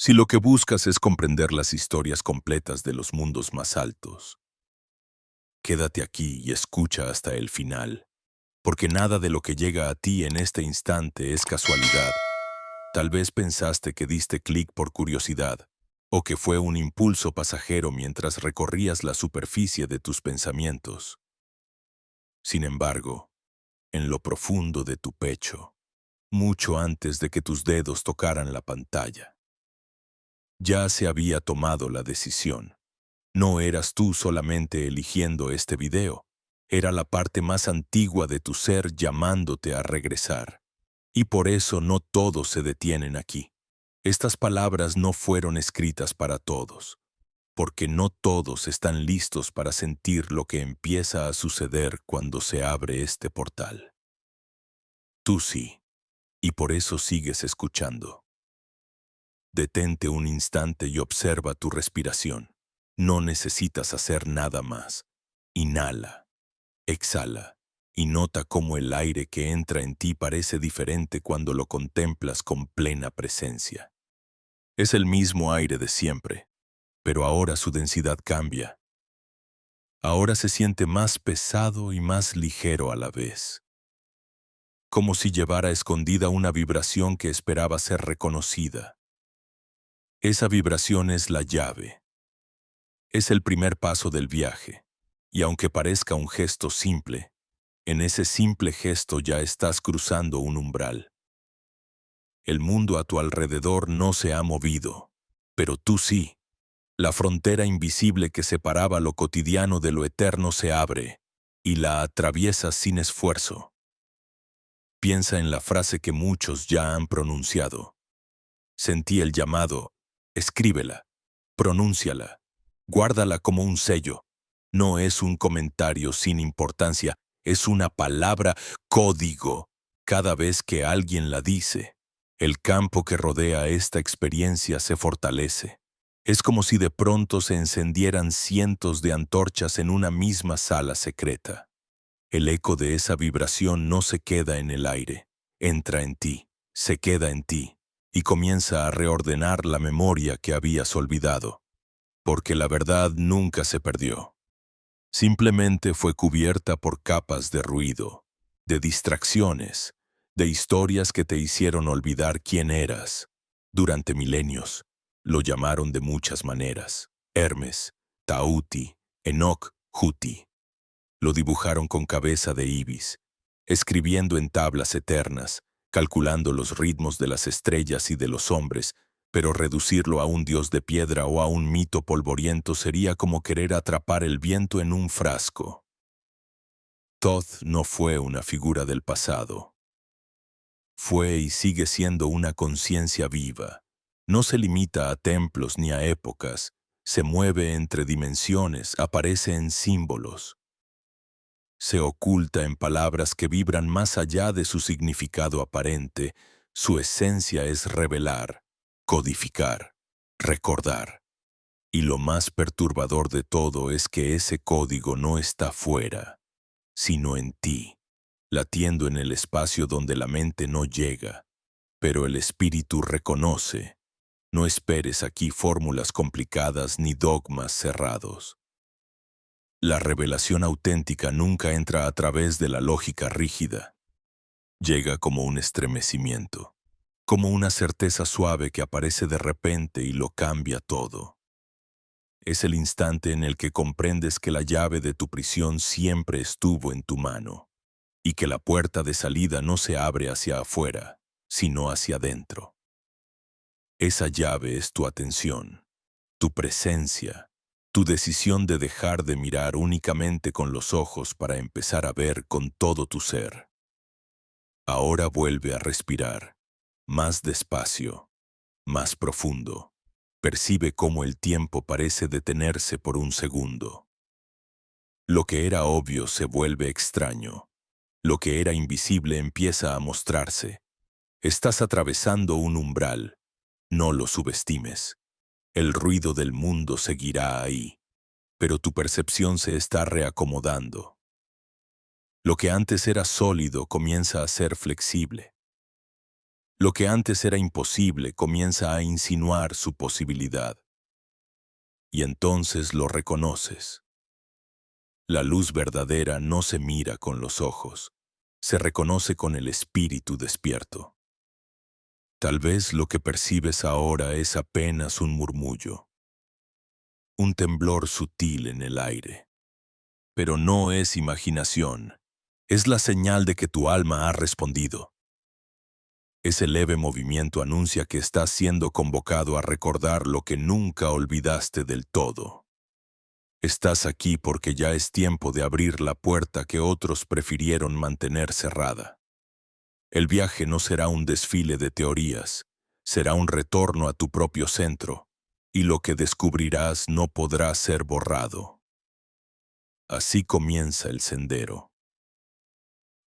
Si lo que buscas es comprender las historias completas de los mundos más altos, quédate aquí y escucha hasta el final, porque nada de lo que llega a ti en este instante es casualidad. Tal vez pensaste que diste clic por curiosidad, o que fue un impulso pasajero mientras recorrías la superficie de tus pensamientos. Sin embargo, en lo profundo de tu pecho, mucho antes de que tus dedos tocaran la pantalla, ya se había tomado la decisión. No eras tú solamente eligiendo este video, era la parte más antigua de tu ser llamándote a regresar. Y por eso no todos se detienen aquí. Estas palabras no fueron escritas para todos, porque no todos están listos para sentir lo que empieza a suceder cuando se abre este portal. Tú sí, y por eso sigues escuchando. Detente un instante y observa tu respiración. No necesitas hacer nada más. Inhala, exhala, y nota cómo el aire que entra en ti parece diferente cuando lo contemplas con plena presencia. Es el mismo aire de siempre, pero ahora su densidad cambia. Ahora se siente más pesado y más ligero a la vez, como si llevara escondida una vibración que esperaba ser reconocida. Esa vibración es la llave. Es el primer paso del viaje, y aunque parezca un gesto simple, en ese simple gesto ya estás cruzando un umbral. El mundo a tu alrededor no se ha movido, pero tú sí. La frontera invisible que separaba lo cotidiano de lo eterno se abre, y la atraviesas sin esfuerzo. Piensa en la frase que muchos ya han pronunciado. Sentí el llamado, escríbela, pronúnciala, guárdala como un sello. No es un comentario sin importancia, es una palabra código. Cada vez que alguien la dice, el campo que rodea esta experiencia se fortalece. Es como si de pronto se encendieran cientos de antorchas en una misma sala secreta. El eco de esa vibración no se queda en el aire, entra en ti, se queda en ti, y comienza a reordenar la memoria que habías olvidado, porque la verdad nunca se perdió. Simplemente fue cubierta por capas de ruido, de distracciones, de historias que te hicieron olvidar quién eras. Durante milenios, lo llamaron de muchas maneras: Hermes, Tauti, Enoch, Juti. Lo dibujaron con cabeza de ibis, escribiendo en tablas eternas, calculando los ritmos de las estrellas y de los hombres, pero reducirlo a un dios de piedra o a un mito polvoriento sería como querer atrapar el viento en un frasco. Thoth no fue una figura del pasado. Fue y sigue siendo una conciencia viva. No se limita a templos ni a épocas, se mueve entre dimensiones, aparece en símbolos. Se oculta en palabras que vibran más allá de su significado aparente. Su esencia es revelar, codificar, recordar. Y lo más perturbador de todo es que ese código no está fuera, sino en ti, latiendo en el espacio donde la mente no llega, pero el espíritu reconoce. No esperes aquí fórmulas complicadas ni dogmas cerrados. La revelación auténtica nunca entra a través de la lógica rígida. Llega como un estremecimiento, como una certeza suave que aparece de repente y lo cambia todo. Es el instante en el que comprendes que la llave de tu prisión siempre estuvo en tu mano y que la puerta de salida no se abre hacia afuera, sino hacia adentro. Esa llave es tu atención, tu presencia, tu decisión de dejar de mirar únicamente con los ojos para empezar a ver con todo tu ser. Ahora vuelve a respirar, más despacio, más profundo. Percibe cómo el tiempo parece detenerse por un segundo. Lo que era obvio se vuelve extraño. Lo que era invisible empieza a mostrarse. Estás atravesando un umbral. No lo subestimes. El ruido del mundo seguirá ahí, pero tu percepción se está reacomodando. Lo que antes era sólido comienza a ser flexible. Lo que antes era imposible comienza a insinuar su posibilidad. Y entonces lo reconoces. La luz verdadera no se mira con los ojos, se reconoce con el espíritu despierto. Tal vez lo que percibes ahora es apenas un murmullo, un temblor sutil en el aire. Pero no es imaginación, es la señal de que tu alma ha respondido. Ese leve movimiento anuncia que estás siendo convocado a recordar lo que nunca olvidaste del todo. Estás aquí porque ya es tiempo de abrir la puerta que otros prefirieron mantener cerrada. El viaje no será un desfile de teorías, será un retorno a tu propio centro, y lo que descubrirás no podrá ser borrado. Así comienza el sendero.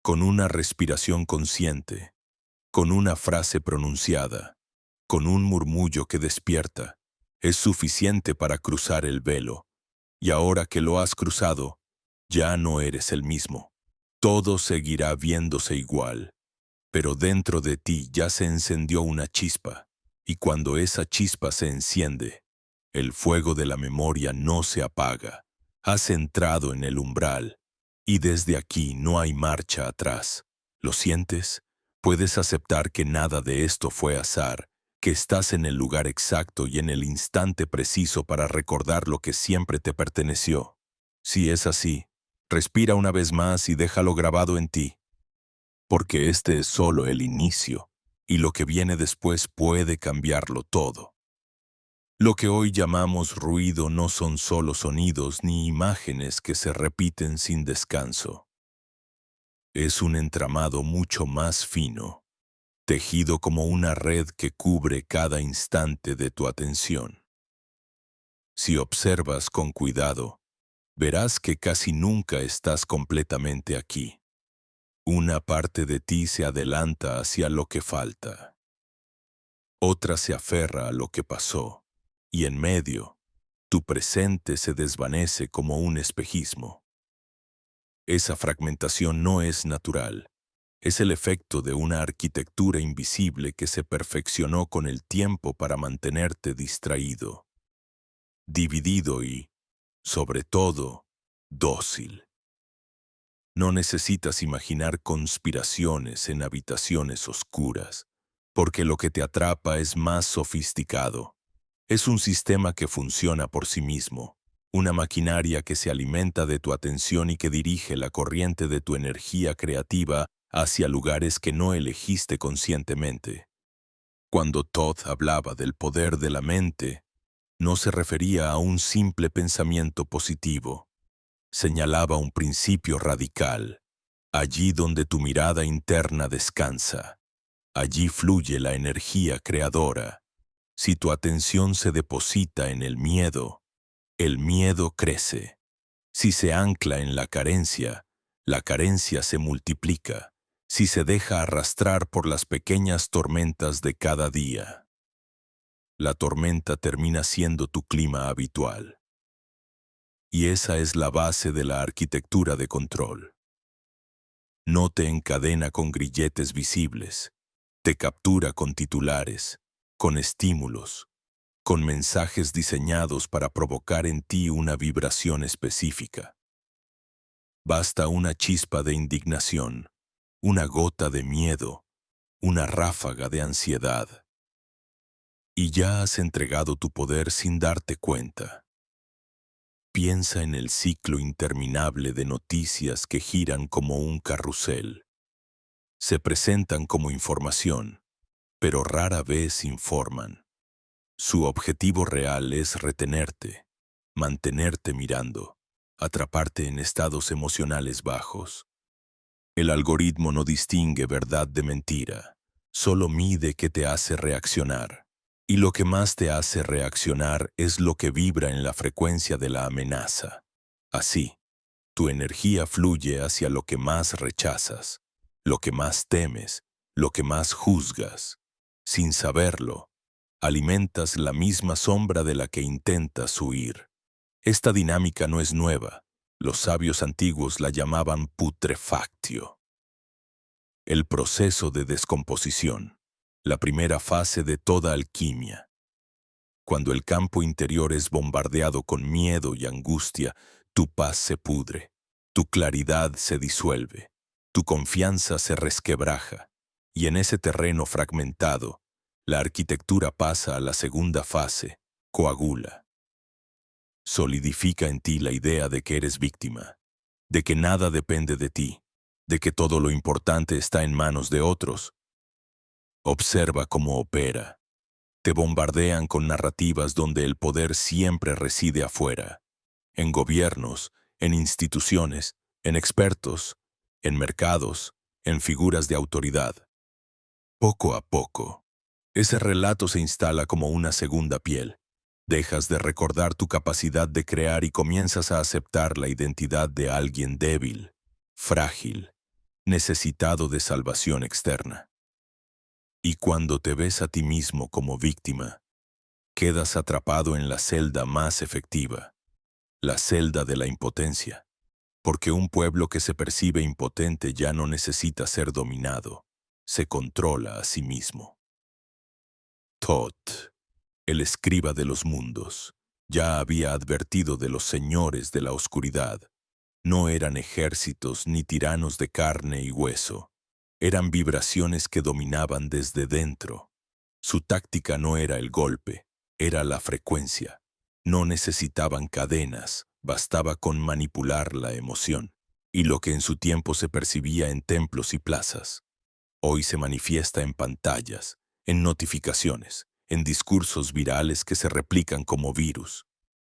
Con una respiración consciente, con una frase pronunciada, con un murmullo que despierta, es suficiente para cruzar el velo. Y ahora que lo has cruzado, ya no eres el mismo. Todo seguirá viéndose igual, pero dentro de ti ya se encendió una chispa, y cuando esa chispa se enciende, el fuego de la memoria no se apaga. Has entrado en el umbral, y desde aquí no hay marcha atrás. ¿Lo sientes? Puedes aceptar que nada de esto fue azar, que estás en el lugar exacto y en el instante preciso para recordar lo que siempre te perteneció. Si es así, respira una vez más y déjalo grabado en ti, porque este es solo el inicio, y lo que viene después puede cambiarlo todo. Lo que hoy llamamos ruido no son solo sonidos ni imágenes que se repiten sin descanso. Es un entramado mucho más fino, tejido como una red que cubre cada instante de tu atención. Si observas con cuidado, verás que casi nunca estás completamente aquí. Una parte de ti se adelanta hacia lo que falta. Otra se aferra a lo que pasó. Y en medio, tu presente se desvanece como un espejismo. Esa fragmentación no es natural. Es el efecto de una arquitectura invisible que se perfeccionó con el tiempo para mantenerte distraído, dividido y, sobre todo, dócil. No necesitas imaginar conspiraciones en habitaciones oscuras, porque lo que te atrapa es más sofisticado. Es un sistema que funciona por sí mismo, una maquinaria que se alimenta de tu atención y que dirige la corriente de tu energía creativa hacia lugares que no elegiste conscientemente. Cuando Todd hablaba del poder de la mente, no se refería a un simple pensamiento positivo. Señalaba un principio radical. Allí donde tu mirada interna descansa, allí fluye la energía creadora. Si tu atención se deposita en el miedo crece. Si se ancla en la carencia se multiplica. Si se deja arrastrar por las pequeñas tormentas de cada día, la tormenta termina siendo tu clima habitual. Y esa es la base de la arquitectura de control. No te encadena con grilletes visibles, te captura con titulares, con estímulos, con mensajes diseñados para provocar en ti una vibración específica. Basta una chispa de indignación, una gota de miedo, una ráfaga de ansiedad. Y ya has entregado tu poder sin darte cuenta. Piensa en el ciclo interminable de noticias que giran como un carrusel. Se presentan como información, pero rara vez informan. Su objetivo real es retenerte, mantenerte mirando, atraparte en estados emocionales bajos. El algoritmo no distingue verdad de mentira, solo mide qué te hace reaccionar. Y lo que más te hace reaccionar es lo que vibra en la frecuencia de la amenaza. Así, tu energía fluye hacia lo que más rechazas, lo que más temes, lo que más juzgas. Sin saberlo, alimentas la misma sombra de la que intentas huir. Esta dinámica no es nueva. Los sabios antiguos la llamaban putrefactio. El proceso de descomposición. la primera fase de toda alquimia. Cuando el campo interior es bombardeado con miedo y angustia, tu paz se pudre, tu claridad se disuelve, tu confianza se resquebraja, y en ese terreno fragmentado, la arquitectura pasa a la segunda fase, coagula. Solidifica en ti la idea de que eres víctima, de que nada depende de ti, de que todo lo importante está en manos de otros. Observa cómo opera. Te bombardean con narrativas donde el poder siempre reside afuera, en gobiernos, en instituciones, en expertos, en mercados, en figuras de autoridad. Poco a poco, ese relato se instala como una segunda piel. Dejas de recordar tu capacidad de crear y comienzas a aceptar la identidad de alguien débil, frágil, necesitado de salvación externa. Y cuando te ves a ti mismo como víctima, quedas atrapado en la celda más efectiva, la celda de la impotencia, porque un pueblo que se percibe impotente ya no necesita ser dominado, se controla a sí mismo. Thoth, el escriba de los mundos, ya había advertido de los señores de la oscuridad. No eran ejércitos ni tiranos de carne y hueso, eran vibraciones que dominaban desde dentro. Su táctica no era el golpe, era la frecuencia. No necesitaban cadenas, bastaba con manipular la emoción. Y lo que en su tiempo se percibía en templos y plazas, hoy se manifiesta en pantallas, en notificaciones, en discursos virales que se replican como virus.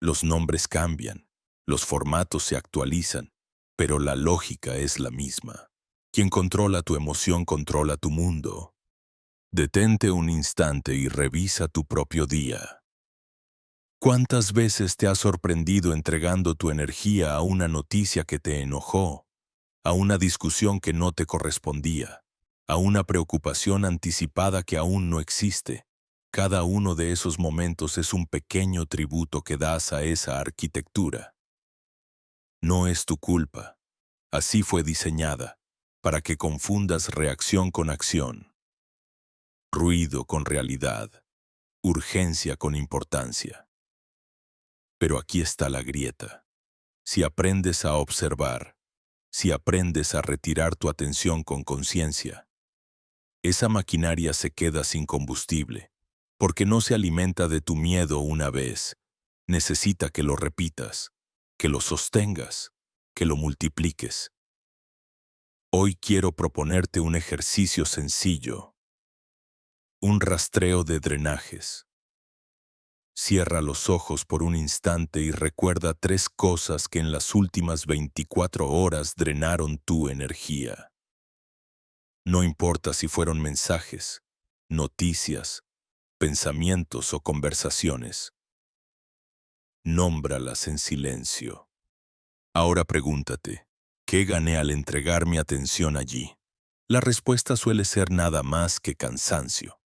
Los nombres cambian, los formatos se actualizan, pero la lógica es la misma. Quien controla tu emoción controla tu mundo. Detente un instante y revisa tu propio día. ¿Cuántas veces te has sorprendido entregando tu energía a una noticia que te enojó, a una discusión que no te correspondía, a una preocupación anticipada que aún no existe? Cada uno de esos momentos es un pequeño tributo que das a esa arquitectura. No es tu culpa. Así fue diseñada, para que confundas reacción con acción, ruido con realidad, urgencia con importancia. Pero aquí está la grieta. Si aprendes a observar, si aprendes a retirar tu atención con conciencia, esa maquinaria se queda sin combustible, porque no se alimenta de tu miedo una vez. Necesita que lo repitas, que lo sostengas, que lo multipliques. Hoy quiero proponerte un ejercicio sencillo, un rastreo de drenajes. Cierra los ojos por un instante y recuerda 3 cosas que en las últimas 24 horas drenaron tu energía. No importa si fueron mensajes, noticias, pensamientos o conversaciones. Nómbralas en silencio. Ahora pregúntate, ¿qué gané al entregar mi atención allí? La respuesta suele ser nada más que cansancio.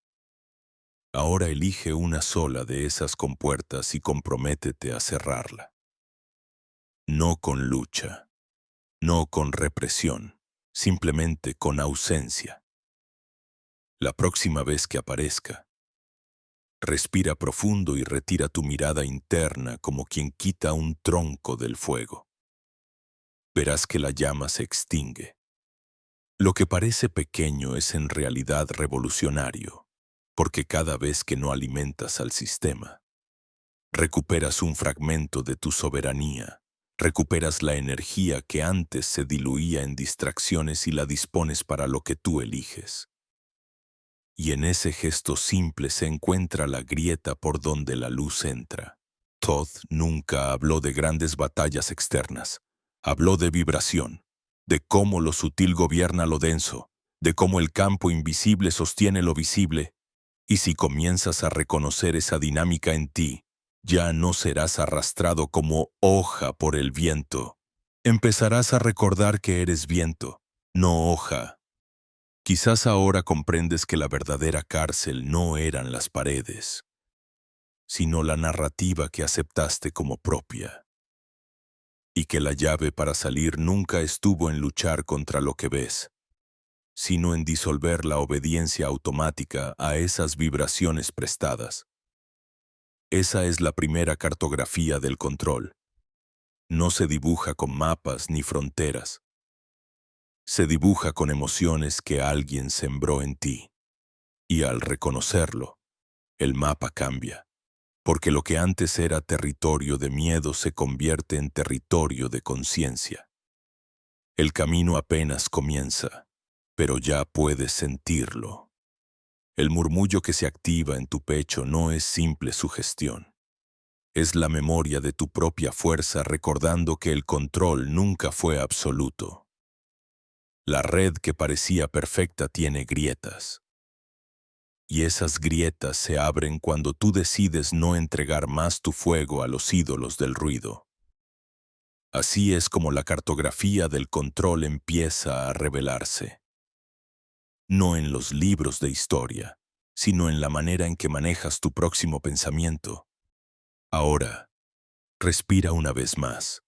Ahora elige una sola de esas compuertas y comprométete a cerrarla. No con lucha, no con represión, simplemente con ausencia. La próxima vez que aparezca, respira profundo y retira tu mirada interna como quien quita un tronco del fuego. Verás que la llama se extingue. Lo que parece pequeño es en realidad revolucionario, porque cada vez que no alimentas al sistema, recuperas un fragmento de tu soberanía, recuperas la energía que antes se diluía en distracciones y la dispones para lo que tú eliges. Y en ese gesto simple se encuentra la grieta por donde la luz entra. Thoth nunca habló de grandes batallas externas. Habló de vibración, de cómo lo sutil gobierna lo denso, de cómo el campo invisible sostiene lo visible. Y si comienzas a reconocer esa dinámica en ti, ya no serás arrastrado como hoja por el viento. Empezarás a recordar que eres viento, no hoja. Quizás ahora comprendes que la verdadera cárcel no eran las paredes, sino la narrativa que aceptaste como propia. Y que la llave para salir nunca estuvo en luchar contra lo que ves, sino en disolver la obediencia automática a esas vibraciones prestadas. Esa es la primera cartografía del control. No se dibuja con mapas ni fronteras. Se dibuja con emociones que alguien sembró en ti. Y al reconocerlo, el mapa cambia, porque lo que antes era territorio de miedo se convierte en territorio de conciencia. El camino apenas comienza, pero ya puedes sentirlo. El murmullo que se activa en tu pecho no es simple sugestión. Es la memoria de tu propia fuerza recordando que el control nunca fue absoluto. La red que parecía perfecta tiene grietas. Y esas grietas se abren cuando tú decides no entregar más tu fuego a los ídolos del ruido. Así es como la cartografía del control empieza a revelarse. No en los libros de historia, sino en la manera en que manejas tu próximo pensamiento. Ahora, respira una vez más.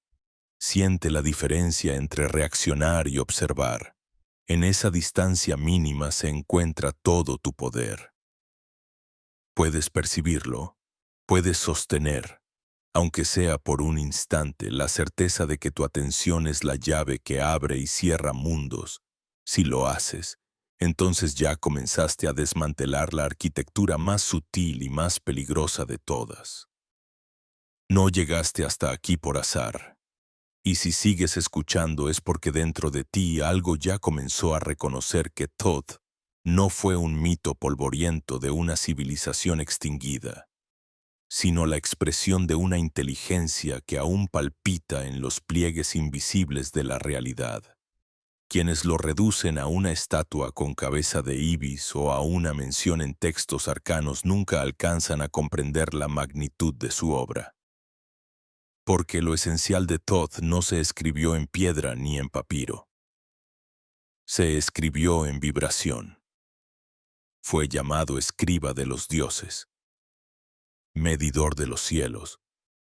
Siente la diferencia entre reaccionar y observar. En esa distancia mínima se encuentra todo tu poder. Puedes percibirlo, puedes sostener, aunque sea por un instante, la certeza de que tu atención es la llave que abre y cierra mundos. Si lo haces, entonces ya comenzaste a desmantelar la arquitectura más sutil y más peligrosa de todas. No llegaste hasta aquí por azar. Y si sigues escuchando es porque dentro de ti algo ya comenzó a reconocer que Thoth no fue un mito polvoriento de una civilización extinguida, sino la expresión de una inteligencia que aún palpita en los pliegues invisibles de la realidad. Quienes lo reducen a una estatua con cabeza de ibis o a una mención en textos arcanos nunca alcanzan a comprender la magnitud de su obra. Porque lo esencial de Thoth no se escribió en piedra ni en papiro. Se escribió en vibración. Fue llamado escriba de los dioses, medidor de los cielos,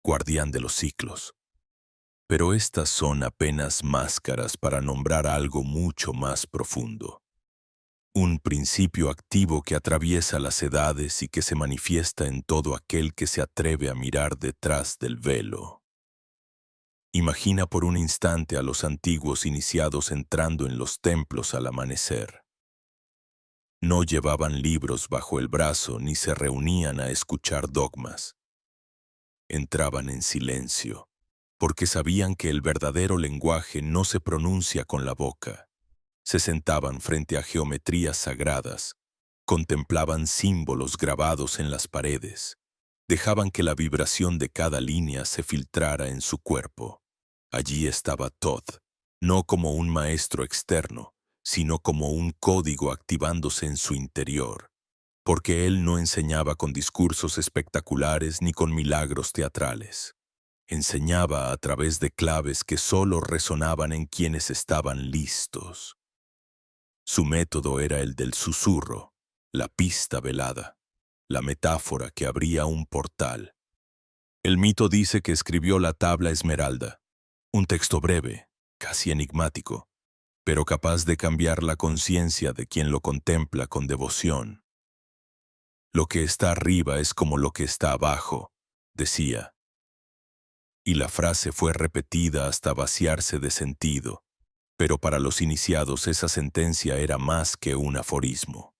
guardián de los ciclos. Pero estas son apenas máscaras para nombrar algo mucho más profundo. Un principio activo que atraviesa las edades y que se manifiesta en todo aquel que se atreve a mirar detrás del velo. Imagina por un instante a los antiguos iniciados entrando en los templos al amanecer. No llevaban libros bajo el brazo ni se reunían a escuchar dogmas. Entraban en silencio, porque sabían que el verdadero lenguaje no se pronuncia con la boca. Se sentaban frente a geometrías sagradas, contemplaban símbolos grabados en las paredes, dejaban que la vibración de cada línea se filtrara en su cuerpo. Allí estaba Thoth, no como un maestro externo, sino como un código activándose en su interior, porque él no enseñaba con discursos espectaculares ni con milagros teatrales. Enseñaba a través de claves que solo resonaban en quienes estaban listos. Su método era el del susurro, la pista velada, la metáfora que abría un portal. El mito dice que escribió la tabla esmeralda, un texto breve, casi enigmático, pero capaz de cambiar la conciencia de quien lo contempla con devoción. Lo que está arriba es como lo que está abajo, decía. Y la frase fue repetida hasta vaciarse de sentido, pero para los iniciados esa sentencia era más que un aforismo.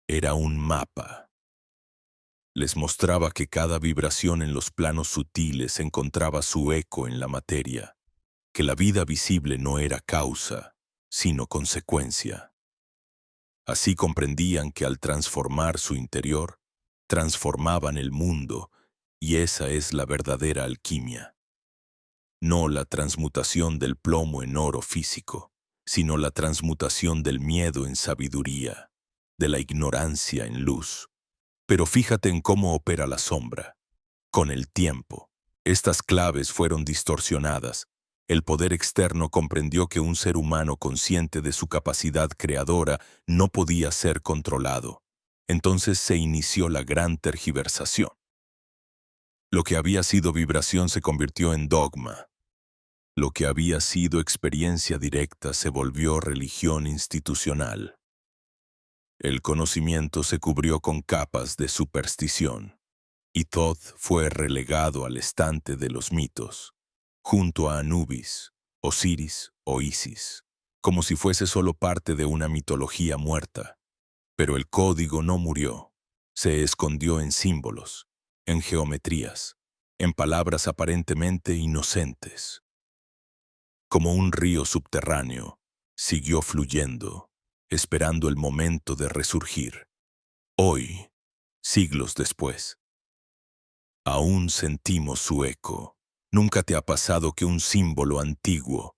Era un mapa. Les mostraba que cada vibración en los planos sutiles encontraba su eco en la materia, que la vida visible no era causa, sino consecuencia. Así comprendían que al transformar su interior, transformaban el mundo, y esa es la verdadera alquimia. No la transmutación del plomo en oro físico, sino la transmutación del miedo en sabiduría, de la ignorancia en luz. Pero fíjate en cómo opera la sombra. Con el tiempo, estas claves fueron distorsionadas. El poder externo comprendió que un ser humano consciente de su capacidad creadora no podía ser controlado. Entonces se inició la gran tergiversación. Lo que había sido vibración se convirtió en dogma. Lo que había sido experiencia directa se volvió religión institucional. El conocimiento se cubrió con capas de superstición, y Thoth fue relegado al estante de los mitos, junto a Anubis, Osiris o Isis, como si fuese solo parte de una mitología muerta. Pero el código no murió, se escondió en símbolos, en geometrías, en palabras aparentemente inocentes. Como un río subterráneo, siguió fluyendo, esperando el momento de resurgir. Hoy, siglos después, aún sentimos su eco. ¿Nunca te ha pasado que un símbolo antiguo,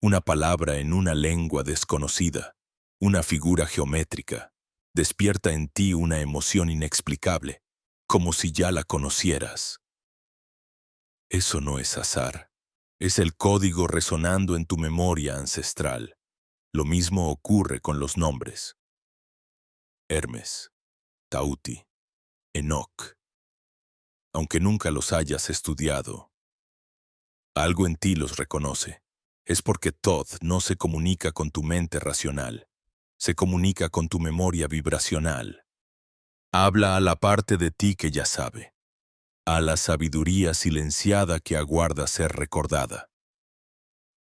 una palabra en una lengua desconocida, una figura geométrica, despierta en ti una emoción inexplicable, como si ya la conocieras? Eso no es azar. Es el código resonando en tu memoria ancestral. Lo mismo ocurre con los nombres. Hermes, Tauti, Enoc. Aunque nunca los hayas estudiado, algo en ti los reconoce. Es porque Thoth no se comunica con tu mente racional, se comunica con tu memoria vibracional. Habla a la parte de ti que ya sabe, a la sabiduría silenciada que aguarda ser recordada.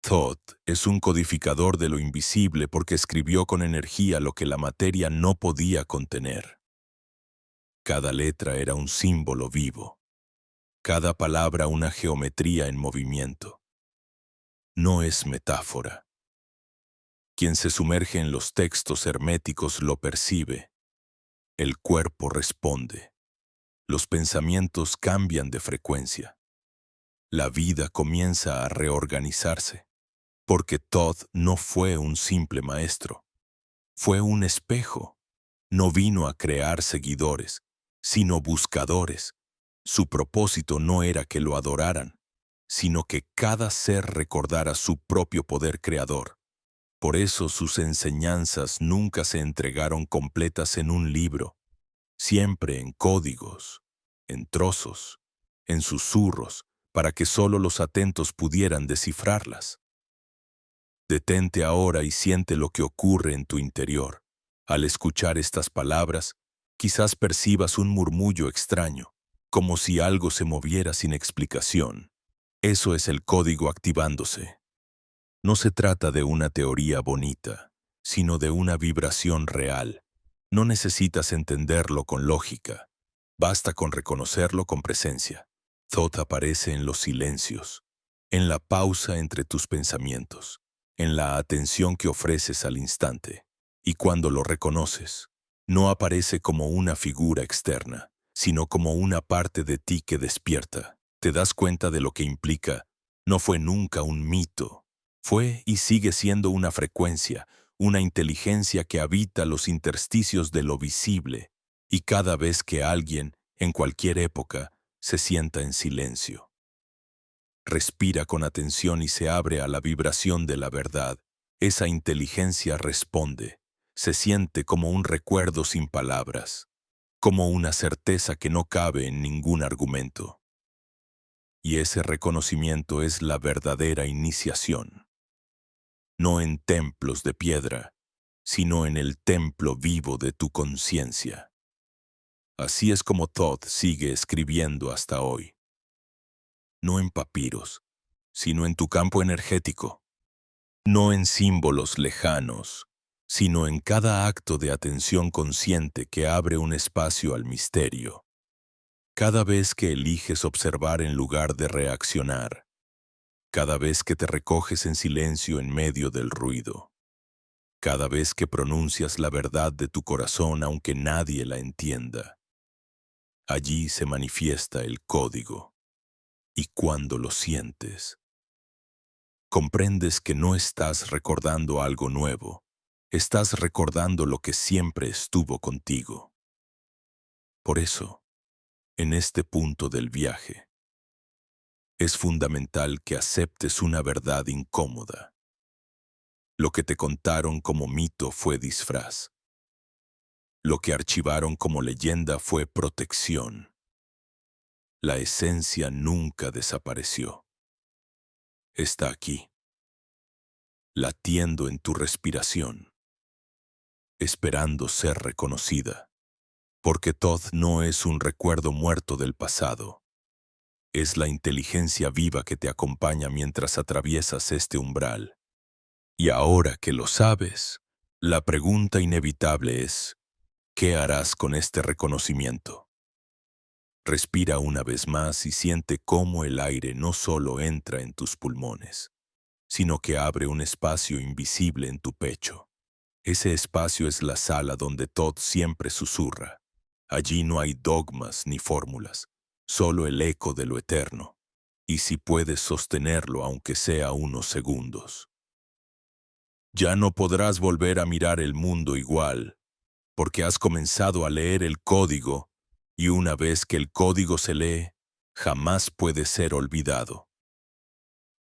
Thoth es un codificador de lo invisible porque escribió con energía lo que la materia no podía contener. Cada letra era un símbolo vivo, cada palabra una geometría en movimiento. No es metáfora. Quien se sumerge en los textos herméticos lo percibe. El cuerpo responde. Los pensamientos cambian de frecuencia. La vida comienza a reorganizarse. Porque Thoth no fue un simple maestro. Fue un espejo. No vino a crear seguidores, sino buscadores. Su propósito no era que lo adoraran, sino que cada ser recordara su propio poder creador. Por eso sus enseñanzas nunca se entregaron completas en un libro, siempre en códigos, en trozos, en susurros, para que solo los atentos pudieran descifrarlas. Detente ahora y siente lo que ocurre en tu interior. Al escuchar estas palabras, quizás percibas un murmullo extraño, como si algo se moviera sin explicación. Eso es el código activándose. No se trata de una teoría bonita, sino de una vibración real. No necesitas entenderlo con lógica. Basta con reconocerlo con presencia. Thoth aparece en los silencios, en la pausa entre tus pensamientos, en la atención que ofreces al instante. Y cuando lo reconoces, no aparece como una figura externa, sino como una parte de ti que despierta. Te das cuenta de lo que implica. No fue nunca un mito. Fue y sigue siendo una frecuencia, una inteligencia que habita los intersticios de lo visible, y cada vez que alguien, en cualquier época, se sienta en silencio, respira con atención y se abre a la vibración de la verdad, esa inteligencia responde, se siente como un recuerdo sin palabras, como una certeza que no cabe en ningún argumento. Y ese reconocimiento es la verdadera iniciación. No en templos de piedra, sino en el templo vivo de tu conciencia. Así es como Thoth sigue escribiendo hasta hoy. No en papiros, sino en tu campo energético. No en símbolos lejanos, sino en cada acto de atención consciente que abre un espacio al misterio. Cada vez que eliges observar en lugar de reaccionar, cada vez que te recoges en silencio en medio del ruido, cada vez que pronuncias la verdad de tu corazón aunque nadie la entienda. Allí se manifiesta el código. Y cuando lo sientes, comprendes que no estás recordando algo nuevo, estás recordando lo que siempre estuvo contigo. Por eso, en este punto del viaje, es fundamental que aceptes una verdad incómoda. Lo que te contaron como mito fue disfraz. Lo que archivaron como leyenda fue protección. La esencia nunca desapareció. está aquí, latiendo en tu respiración, esperando ser reconocida. Porque Thoth no es un recuerdo muerto del pasado. Es la inteligencia viva que te acompaña mientras atraviesas este umbral. Y ahora que lo sabes, la pregunta inevitable es, ¿qué harás con este reconocimiento? Respira una vez más y siente cómo el aire no solo entra en tus pulmones, sino que abre un espacio invisible en tu pecho. Ese espacio es la sala donde Thoth siempre susurra. Allí no hay dogmas ni fórmulas, solo el eco de lo eterno. Y si puedes sostenerlo aunque sea unos segundos. Ya no podrás volver a mirar el mundo igual, porque has comenzado a leer el código, y una vez que el código se lee, jamás puede ser olvidado.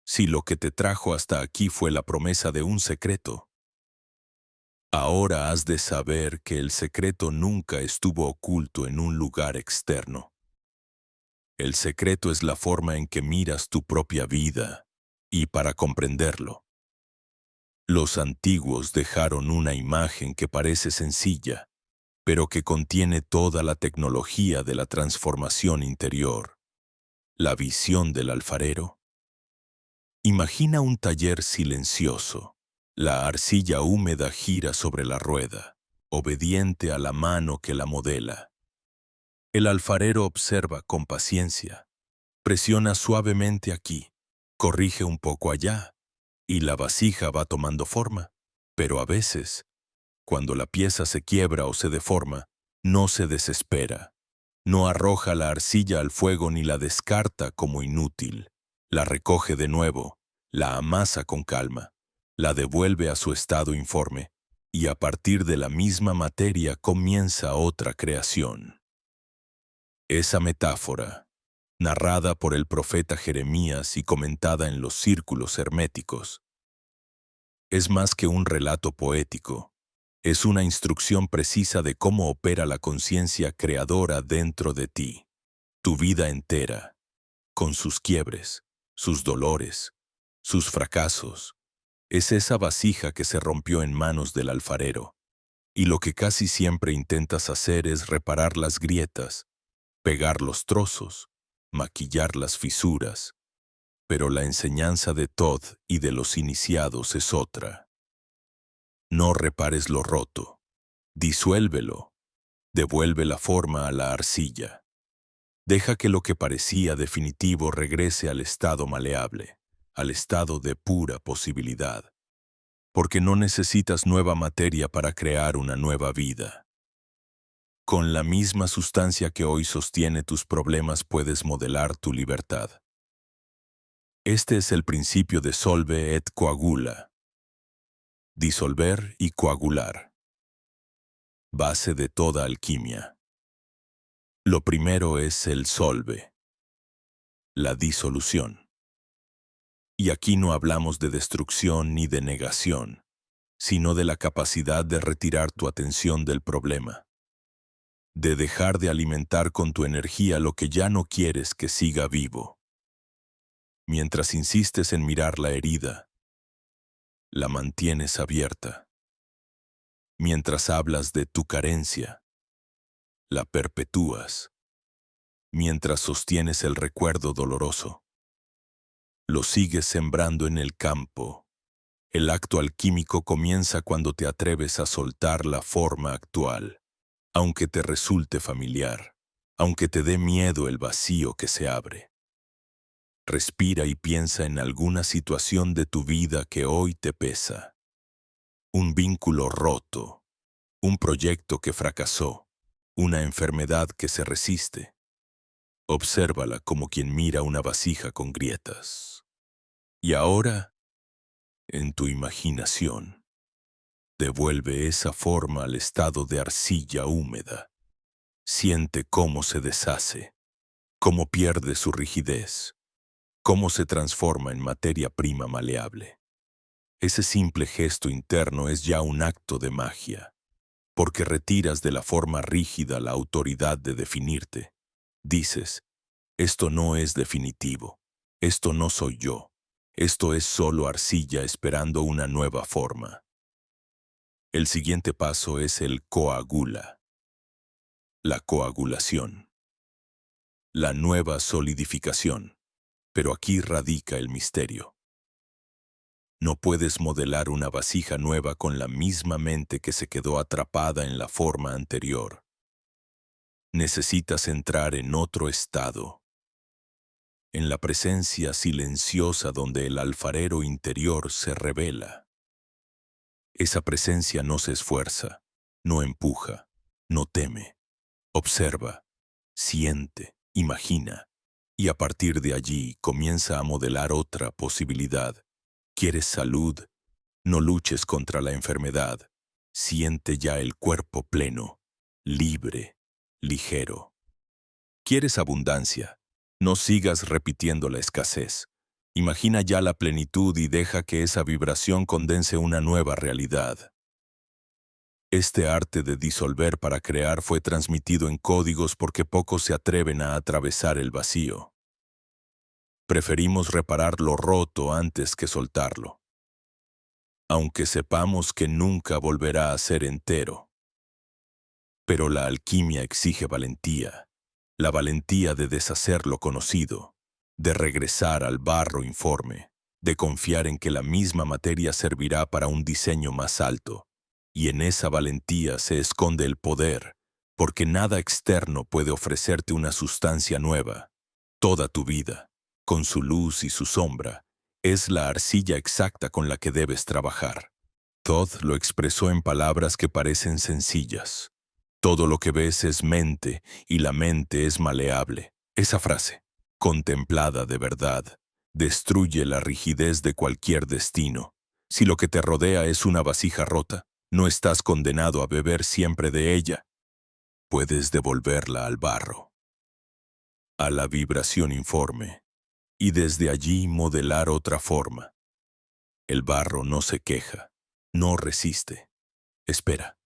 Si lo que te trajo hasta aquí fue la promesa de un secreto, ahora has de saber que el secreto nunca estuvo oculto en un lugar externo. El secreto es la forma en que miras tu propia vida, y para comprenderlo, los antiguos dejaron una imagen que parece sencilla, pero que contiene toda la tecnología de la transformación interior. La visión del alfarero. Imagina un taller silencioso. La arcilla húmeda gira sobre la rueda, obediente a la mano que la modela. El alfarero observa con paciencia, presiona suavemente aquí, corrige un poco allá, y la vasija va tomando forma. Pero a veces, cuando la pieza se quiebra o se deforma, no se desespera. No arroja la arcilla al fuego ni la descarta como inútil. La recoge de nuevo, la amasa con calma, la devuelve a su estado informe, y a partir de la misma materia comienza otra creación. Esa metáfora, narrada por el profeta Jeremías y comentada en los círculos herméticos, es más que un relato poético. Es una instrucción precisa de cómo opera la conciencia creadora dentro de ti. Tu vida entera, con sus quiebres, sus dolores, sus fracasos, es esa vasija que se rompió en manos del alfarero. Y lo que casi siempre intentas hacer es reparar las grietas, pegar los trozos, maquillar las fisuras. Pero la enseñanza de Thoth y de los iniciados es otra. No repares lo roto, disuélvelo, devuelve la forma a la arcilla. Deja que lo que parecía definitivo regrese al estado maleable, al estado de pura posibilidad, porque no necesitas nueva materia para crear una nueva vida. Con la misma sustancia que hoy sostiene tus problemas puedes modelar tu libertad. Este es el principio de solve et coagula. Disolver y coagular. Base de toda alquimia. Lo primero es el solve, la disolución. Y aquí no hablamos de destrucción ni de negación, sino de la capacidad de retirar tu atención del problema, de dejar de alimentar con tu energía lo que ya no quieres que siga vivo. Mientras insistes en mirar la herida, la mantienes abierta. Mientras hablas de tu carencia, la perpetúas. Mientras sostienes el recuerdo doloroso, lo sigues sembrando en el campo. El acto alquímico comienza cuando te atreves a soltar la forma actual, aunque te resulte familiar, aunque te dé miedo el vacío que se abre. Respira y piensa en alguna situación de tu vida que hoy te pesa. Un vínculo roto, un proyecto que fracasó, una enfermedad que se resiste. Obsérvala como quien mira una vasija con grietas. Y ahora, en tu imaginación, devuelve esa forma al estado de arcilla húmeda. Siente cómo se deshace, cómo pierde su rigidez, cómo se transforma en materia prima maleable. Ese simple gesto interno es ya un acto de magia, porque retiras de la forma rígida la autoridad de definirte. Dices, esto no es definitivo, esto no soy yo, Esto es solo arcilla esperando una nueva forma. El siguiente paso es el coagula, la coagulación, la nueva solidificación. Pero aquí radica el misterio. No puedes modelar una vasija nueva con la misma mente que se quedó atrapada en la forma anterior. Necesitas entrar en otro estado, en la presencia silenciosa donde el alfarero interior se revela. Esa presencia no se esfuerza, no empuja, no teme. Observa, siente, imagina, y a partir de allí comienza a modelar otra posibilidad. ¿Quieres salud? No luches contra la enfermedad. Siente ya el cuerpo pleno, libre, ligero. ¿Quieres abundancia? No sigas repitiendo la escasez. Imagina ya la plenitud y deja que esa vibración condense una nueva realidad. Este arte de disolver para crear fue transmitido en códigos porque pocos se atreven a atravesar el vacío. Preferimos reparar lo roto antes que soltarlo, aunque sepamos que nunca volverá a ser entero. Pero la alquimia exige valentía, la valentía de deshacer lo conocido, de regresar al barro informe, de confiar en que la misma materia servirá para un diseño más alto. Y en esa valentía se esconde el poder, porque nada externo puede ofrecerte una sustancia nueva. Toda tu vida, con su luz y su sombra, es la arcilla exacta con la que debes trabajar. Todd lo expresó en palabras que parecen sencillas. Todo lo que ves es mente y la mente es maleable. Esa frase, contemplada de verdad, destruye la rigidez de cualquier destino. Si lo que te rodea es una vasija rota, no estás condenado a beber siempre de ella. Puedes devolverla al barro, a la vibración informe, y desde allí modelar otra forma. El barro no se queja, no resiste, espera.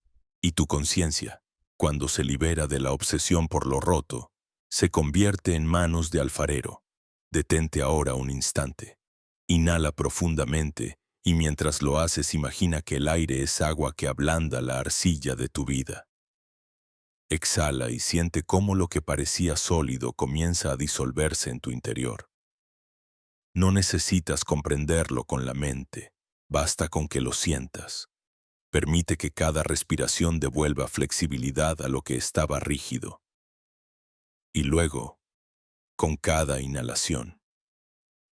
Y tu conciencia, cuando se libera de la obsesión por lo roto, se convierte en manos de alfarero. Detente ahora un instante. Inhala profundamente y mientras lo haces imagina que el aire es agua que ablanda la arcilla de tu vida. Exhala y siente cómo lo que parecía sólido comienza a disolverse en tu interior. No necesitas comprenderlo con la mente, basta con que lo sientas. Permite que cada respiración devuelva flexibilidad a lo que estaba rígido. Y luego, con cada inhalación,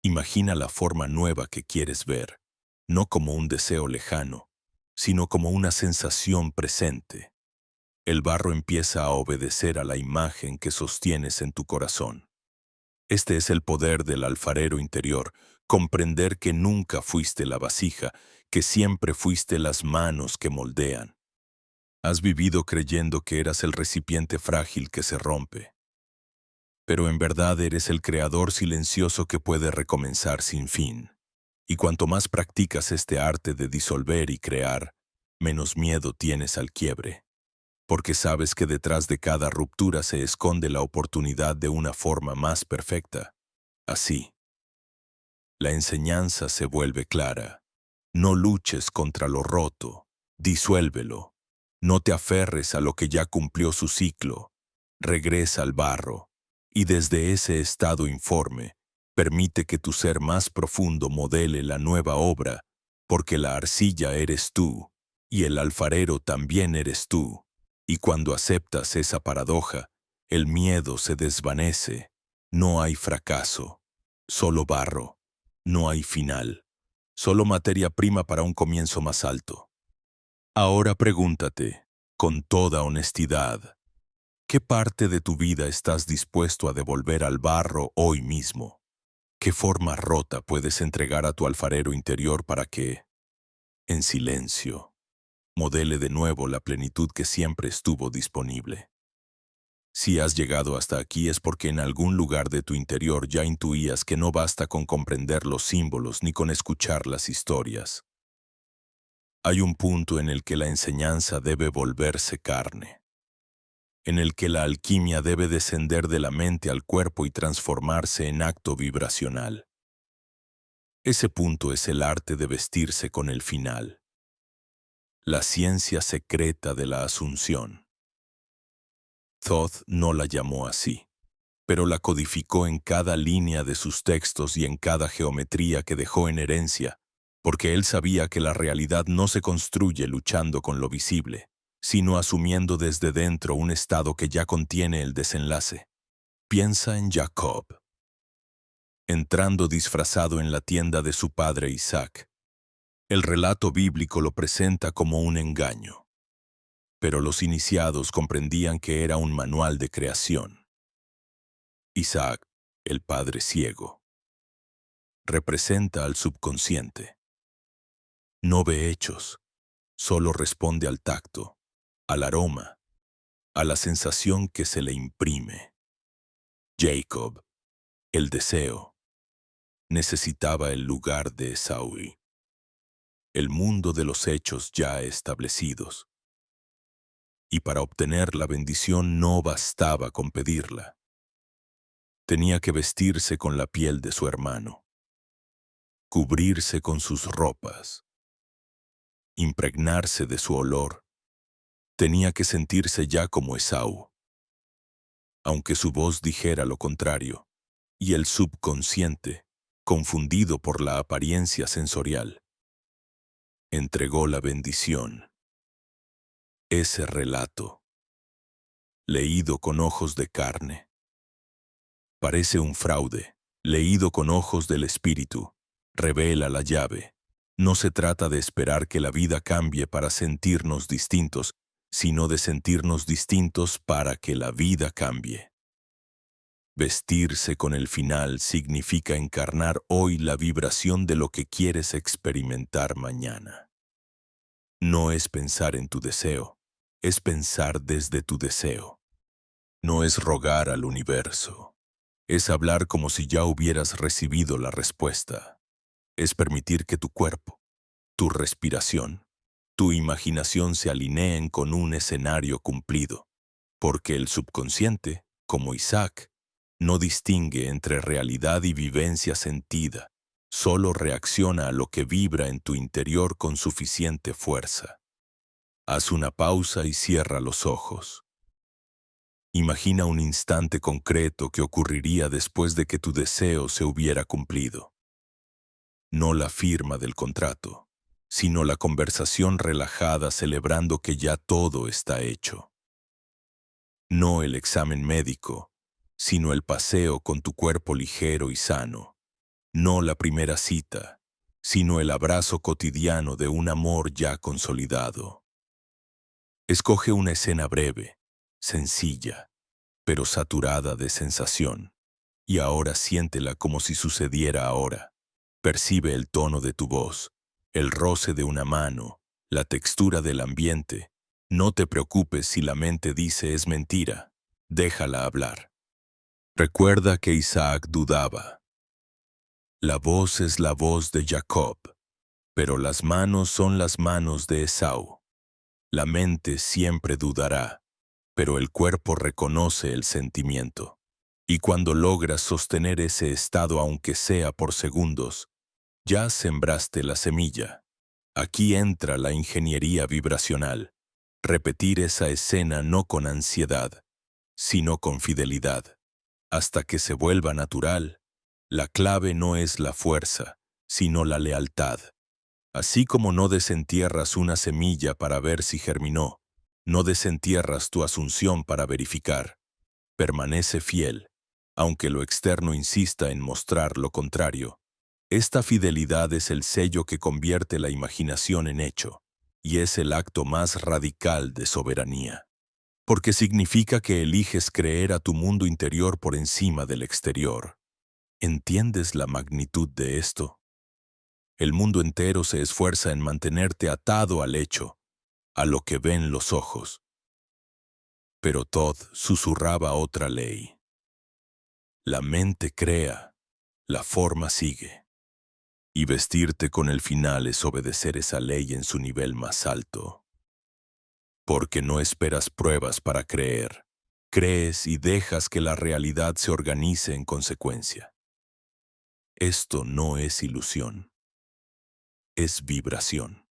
imagina la forma nueva que quieres ver, no como un deseo lejano, sino como una sensación presente. El barro empieza a obedecer a la imagen que sostienes en tu corazón. Este es el poder del alfarero interior, comprender que nunca fuiste la vasija, que siempre fuiste las manos que moldean. Has vivido creyendo que eras el recipiente frágil que se rompe. Pero en verdad eres el creador silencioso que puede recomenzar sin fin. Y cuanto más practicas este arte de disolver y crear, menos miedo tienes al quiebre. Porque sabes que detrás de cada ruptura se esconde la oportunidad de una forma más perfecta. Así, la enseñanza se vuelve clara. No luches contra lo roto, disuélvelo. No te aferres a lo que ya cumplió su ciclo. Regresa al barro, y desde ese estado informe, permite que tu ser más profundo modele la nueva obra, porque la arcilla eres tú, y el alfarero también eres tú. Y cuando aceptas esa paradoja, el miedo se desvanece. No hay fracaso, solo barro. No hay final, solo materia prima para un comienzo más alto. Ahora pregúntate, con toda honestidad, ¿qué parte de tu vida estás dispuesto a devolver al barro hoy mismo? ¿Qué forma rota puedes entregar a tu alfarero interior para que, en silencio, modele de nuevo la plenitud que siempre estuvo disponible? Si has llegado hasta aquí es porque en algún lugar de tu interior ya intuías que no basta con comprender los símbolos ni con escuchar las historias. Hay un punto en el que la enseñanza debe volverse carne, en el que la alquimia debe descender de la mente al cuerpo y transformarse en acto vibracional. Ese punto es el arte de vestirse con el final, la ciencia secreta de la asunción. Thoth no la llamó así, pero la codificó en cada línea de sus textos y en cada geometría que dejó en herencia, porque él sabía que la realidad no se construye luchando con lo visible, sino asumiendo desde dentro un estado que ya contiene el desenlace. Piensa en Jacob, entrando disfrazado en la tienda de su padre Isaac. El relato bíblico lo presenta como un engaño, pero los iniciados comprendían que era un manual de creación. Isaac, el padre ciego, representa al subconsciente. No ve hechos, solo responde al tacto, al aroma, a la sensación que se le imprime. Jacob, el deseo, necesitaba el lugar de Esaú, el mundo de los hechos ya establecidos. Y para obtener la bendición no bastaba con pedirla. Tenía que vestirse con la piel de su hermano, cubrirse con sus ropas, impregnarse de su olor. Tenía que sentirse ya como Esaú, aunque su voz dijera lo contrario, y el subconsciente, confundido por la apariencia sensorial, entregó la bendición. Ese relato, leído con ojos de carne, parece un fraude, leído con ojos del espíritu, revela la llave. No se trata de esperar que la vida cambie para sentirnos distintos, sino de sentirnos distintos para que la vida cambie. Vestirse con el final significa encarnar hoy la vibración de lo que quieres experimentar mañana. No es pensar en tu deseo, es pensar desde tu deseo. No es rogar al universo, es hablar como si ya hubieras recibido la respuesta. Es permitir que tu cuerpo, tu respiración, tu imaginación se alineen con un escenario cumplido, porque el subconsciente, como Isaac, no distingue entre realidad y vivencia sentida, solo reacciona a lo que vibra en tu interior con suficiente fuerza. Haz una pausa y cierra los ojos. Imagina un instante concreto que ocurriría después de que tu deseo se hubiera cumplido. No la firma del contrato, sino la conversación relajada celebrando que ya todo está hecho. No el examen médico, sino el paseo con tu cuerpo ligero y sano. No la primera cita, sino el abrazo cotidiano de un amor ya consolidado. Escoge una escena breve, sencilla, pero saturada de sensación, y ahora siéntela como si sucediera ahora. Percibe el tono de tu voz, el roce de una mano, la textura del ambiente. No te preocupes si la mente dice es mentira, déjala hablar. Recuerda que Isaac dudaba. La voz es la voz de Jacob, pero las manos son las manos de Esaú. La mente siempre dudará, pero el cuerpo reconoce el sentimiento. Y cuando logras sostener ese estado aunque sea por segundos, ya sembraste la semilla. Aquí entra la ingeniería vibracional. Repetir esa escena no con ansiedad, sino con fidelidad, hasta que se vuelva natural. La clave no es la fuerza, sino la lealtad. Así como no desentierras una semilla para ver si germinó, no desentierras tu asunción para verificar. Permanece fiel, aunque lo externo insista en mostrar lo contrario. Esta fidelidad es el sello que convierte la imaginación en hecho, y es el acto más radical de soberanía. Porque significa que eliges creer a tu mundo interior por encima del exterior. ¿Entiendes la magnitud de esto? El mundo entero se esfuerza en mantenerte atado al hecho, a lo que ven los ojos. Pero Todd susurraba otra ley. La mente crea, la forma sigue. Y vestirte con el final es obedecer esa ley en su nivel más alto. Porque no esperas pruebas para creer. Crees y dejas que la realidad se organice en consecuencia. Esto no es ilusión, es vibración.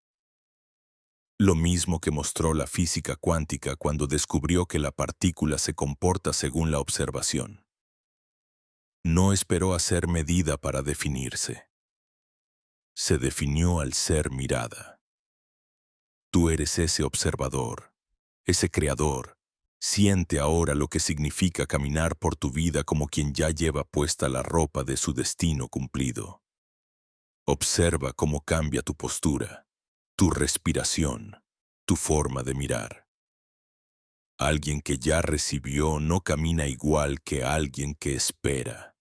Lo mismo que mostró la física cuántica cuando descubrió que la partícula se comporta según la observación. No esperó a ser medida para definirse. Se definió al ser mirada. Tú eres ese observador, ese creador. Siente ahora lo que significa caminar por tu vida como quien ya lleva puesta la ropa de su destino cumplido. Observa cómo cambia tu postura, tu respiración, tu forma de mirar. Alguien que ya recibió no camina igual que alguien que espera.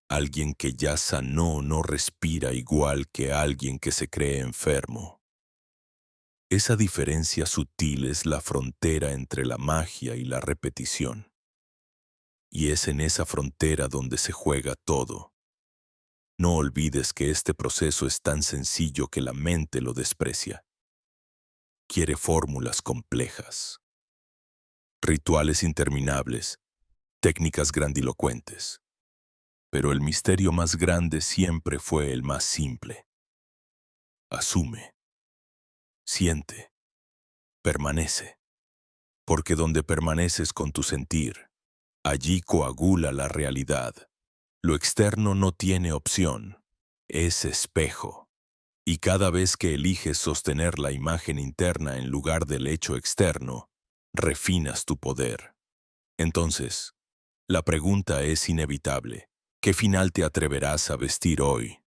Alguien que ya sanó no respira igual que alguien que se cree enfermo. Esa diferencia sutil es la frontera entre la magia y la repetición. Y es en esa frontera donde se juega todo. No olvides que este proceso es tan sencillo que la mente lo desprecia. Quiere fórmulas complejas, rituales interminables, técnicas grandilocuentes. Pero el misterio más grande siempre fue el más simple. Asume, siente, permanece. Porque donde permaneces con tu sentir, allí coagula la realidad. Lo externo no tiene opción, es espejo. Y cada vez que eliges sostener la imagen interna en lugar del hecho externo, refinas tu poder. Entonces, la pregunta es inevitable. ¿Qué final te atreverás a vestir hoy?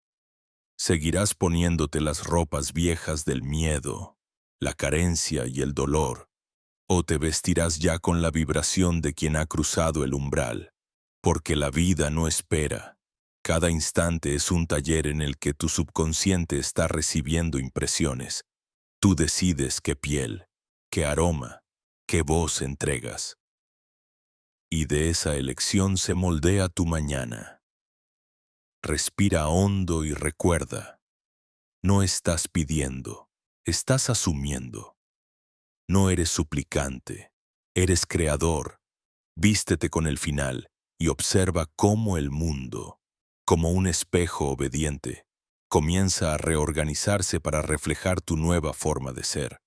¿Seguirás poniéndote las ropas viejas del miedo, la carencia y el dolor? ¿O te vestirás ya con la vibración de quien ha cruzado el umbral? Porque la vida no espera. Cada instante es un taller en el que tu subconsciente está recibiendo impresiones. Tú decides qué piel, qué aroma, qué voz entregas. Y de esa elección se moldea tu mañana. Respira hondo y recuerda. No estás pidiendo, estás asumiendo. No eres suplicante, eres creador. Vístete con el final y observa cómo el mundo, como un espejo obediente, comienza a reorganizarse para reflejar tu nueva forma de ser.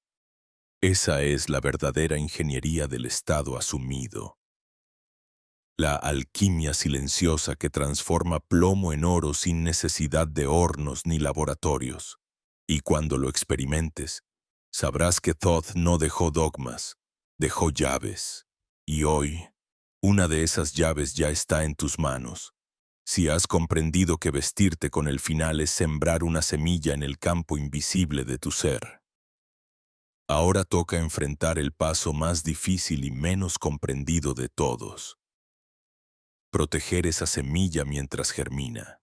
Esa es la verdadera ingeniería del estado asumido. La alquimia silenciosa que transforma plomo en oro sin necesidad de hornos ni laboratorios. Y cuando lo experimentes, sabrás que Thoth no dejó dogmas, dejó llaves. Y hoy, una de esas llaves ya está en tus manos. Si has comprendido que vestirte con el final es sembrar una semilla en el campo invisible de tu ser. Ahora toca enfrentar el paso más difícil y menos comprendido de todos. Proteger esa semilla mientras germina.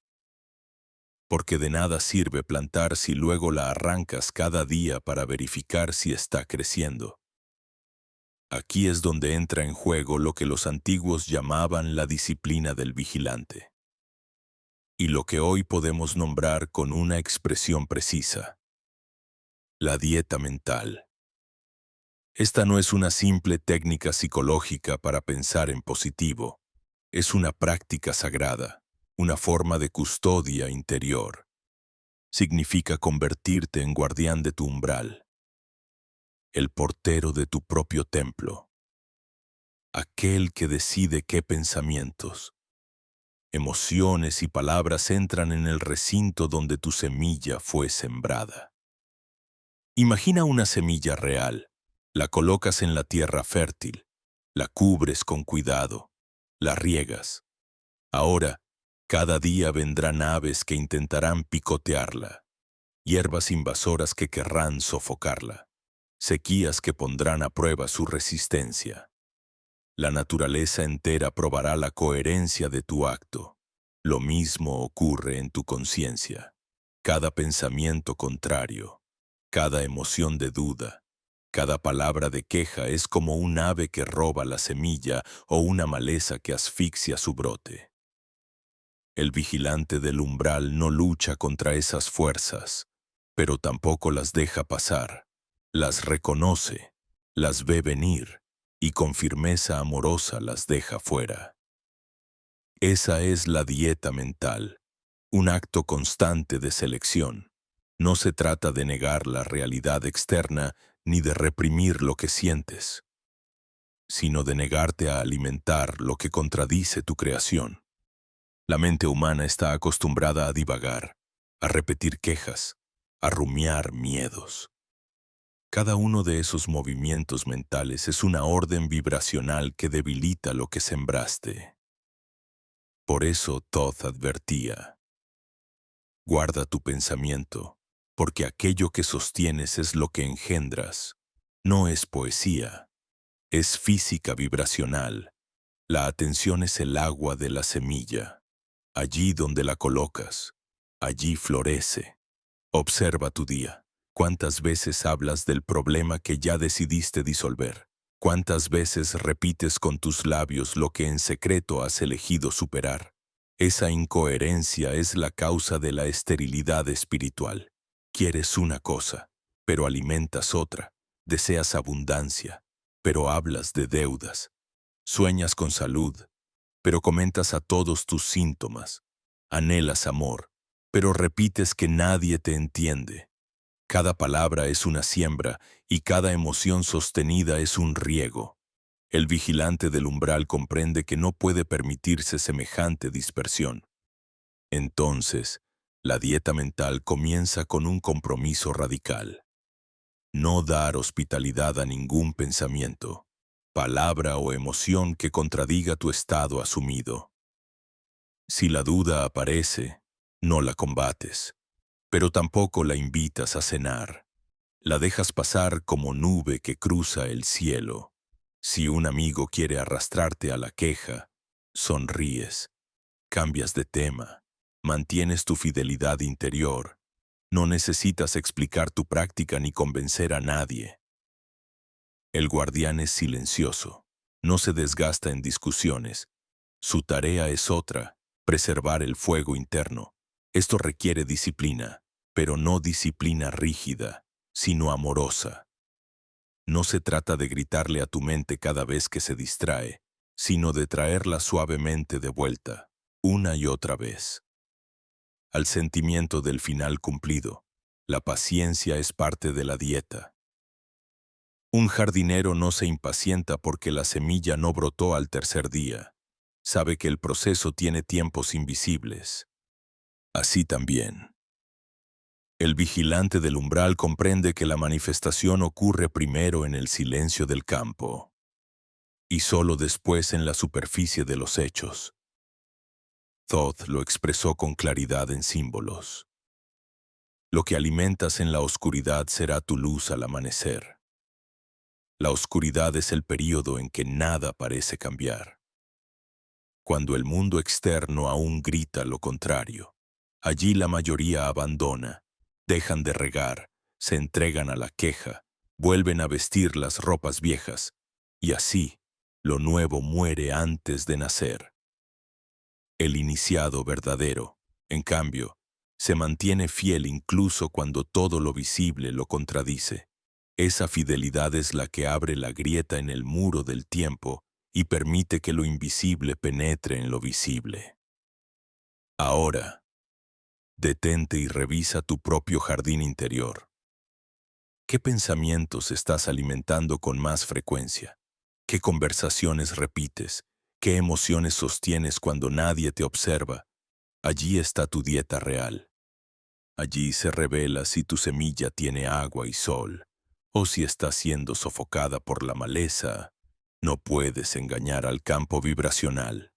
Porque de nada sirve plantar si luego la arrancas cada día para verificar si está creciendo. Aquí es donde entra en juego lo que los antiguos llamaban la disciplina del vigilante. Y lo que hoy podemos nombrar con una expresión precisa: la dieta mental. Esta no es una simple técnica psicológica para pensar en positivo. Es una práctica sagrada, una forma de custodia interior. Significa convertirte en guardián de tu umbral, el portero de tu propio templo, aquel que decide qué pensamientos, emociones y palabras entran en el recinto donde tu semilla fue sembrada. Imagina una semilla real, la colocas en la tierra fértil, la cubres con cuidado, la riegas. Ahora, cada día vendrán aves que intentarán picotearla, hierbas invasoras que querrán sofocarla, sequías que pondrán a prueba su resistencia. La naturaleza entera probará la coherencia de tu acto. Lo mismo ocurre en tu conciencia. Cada pensamiento contrario, cada emoción de duda, cada palabra de queja es como un ave que roba la semilla o una maleza que asfixia su brote. El vigilante del umbral no lucha contra esas fuerzas, pero tampoco las deja pasar. Las reconoce, las ve venir y con firmeza amorosa las deja fuera. Esa es la dieta mental, un acto constante de selección. No se trata de negar la realidad externa ni de reprimir lo que sientes, sino de negarte a alimentar lo que contradice tu creación. La mente humana está acostumbrada a divagar, a repetir quejas, a rumiar miedos. Cada uno de esos movimientos mentales es una orden vibracional que debilita lo que sembraste. Por eso Thoth advertía: guarda tu pensamiento, porque aquello que sostienes es lo que engendras. No es poesía, es física vibracional. La atención es el agua de la semilla. Allí donde la colocas, allí florece. Observa tu día. ¿Cuántas veces hablas del problema que ya decidiste disolver? ¿Cuántas veces repites con tus labios lo que en secreto has elegido superar? Esa incoherencia es la causa de la esterilidad espiritual. Quieres una cosa, pero alimentas otra. Deseas abundancia, pero hablas de deudas. Sueñas con salud, pero comentas a todos tus síntomas. Anhelas amor, pero repites que nadie te entiende. Cada palabra es una siembra y cada emoción sostenida es un riego. El vigilante del umbral comprende que no puede permitirse semejante dispersión. Entonces, la dieta mental comienza con un compromiso radical. No dar hospitalidad a ningún pensamiento, palabra o emoción que contradiga tu estado asumido. Si la duda aparece, no la combates, pero tampoco la invitas a cenar. La dejas pasar como nube que cruza el cielo. Si un amigo quiere arrastrarte a la queja, sonríes, cambias de tema, mantienes tu fidelidad interior. No necesitas explicar tu práctica ni convencer a nadie. El guardián es silencioso, no se desgasta en discusiones. Su tarea es otra: preservar el fuego interno. Esto requiere disciplina, pero no disciplina rígida, sino amorosa. No se trata de gritarle a tu mente cada vez que se distrae, sino de traerla suavemente de vuelta, una y otra vez, al sentimiento del final cumplido. La paciencia es parte de la dieta. Un jardinero no se impacienta porque la semilla no brotó al tercer día. Sabe que el proceso tiene tiempos invisibles. Así también, el vigilante del umbral comprende que la manifestación ocurre primero en el silencio del campo y solo después en la superficie de los hechos. Thoth lo expresó con claridad en símbolos. Lo que alimentas en la oscuridad será tu luz al amanecer. La oscuridad es el período en que nada parece cambiar. Cuando el mundo externo aún grita lo contrario, allí la mayoría abandona, dejan de regar, se entregan a la queja, vuelven a vestir las ropas viejas, y así, lo nuevo muere antes de nacer. El iniciado verdadero, en cambio, se mantiene fiel incluso cuando todo lo visible lo contradice. Esa fidelidad es la que abre la grieta en el muro del tiempo y permite que lo invisible penetre en lo visible. Ahora, detente y revisa tu propio jardín interior. ¿Qué pensamientos estás alimentando con más frecuencia? ¿Qué conversaciones repites? ¿Qué emociones sostienes cuando nadie te observa? Allí está tu dieta real. Allí se revela si tu semilla tiene agua y sol, o si está siendo sofocada por la maleza. No puedes engañar al campo vibracional.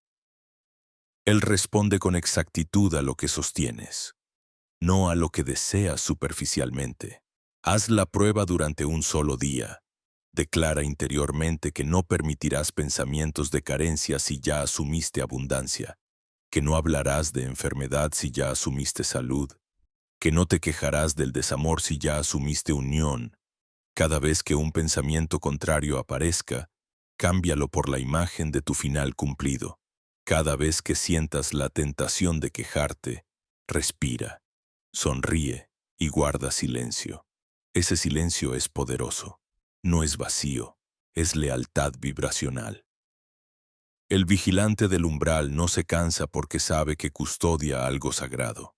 Él responde con exactitud a lo que sostienes, no a lo que deseas superficialmente. Haz la prueba durante un solo día. Declara interiormente que no permitirás pensamientos de carencia si ya asumiste abundancia, que no hablarás de enfermedad si ya asumiste salud, que no te quejarás del desamor si ya asumiste unión. Cada vez que un pensamiento contrario aparezca, cámbialo por la imagen de tu final cumplido. Cada vez que sientas la tentación de quejarte, respira, sonríe y guarda silencio. Ese silencio es poderoso, no es vacío, es lealtad vibracional. El vigilante del umbral no se cansa porque sabe que custodia algo sagrado.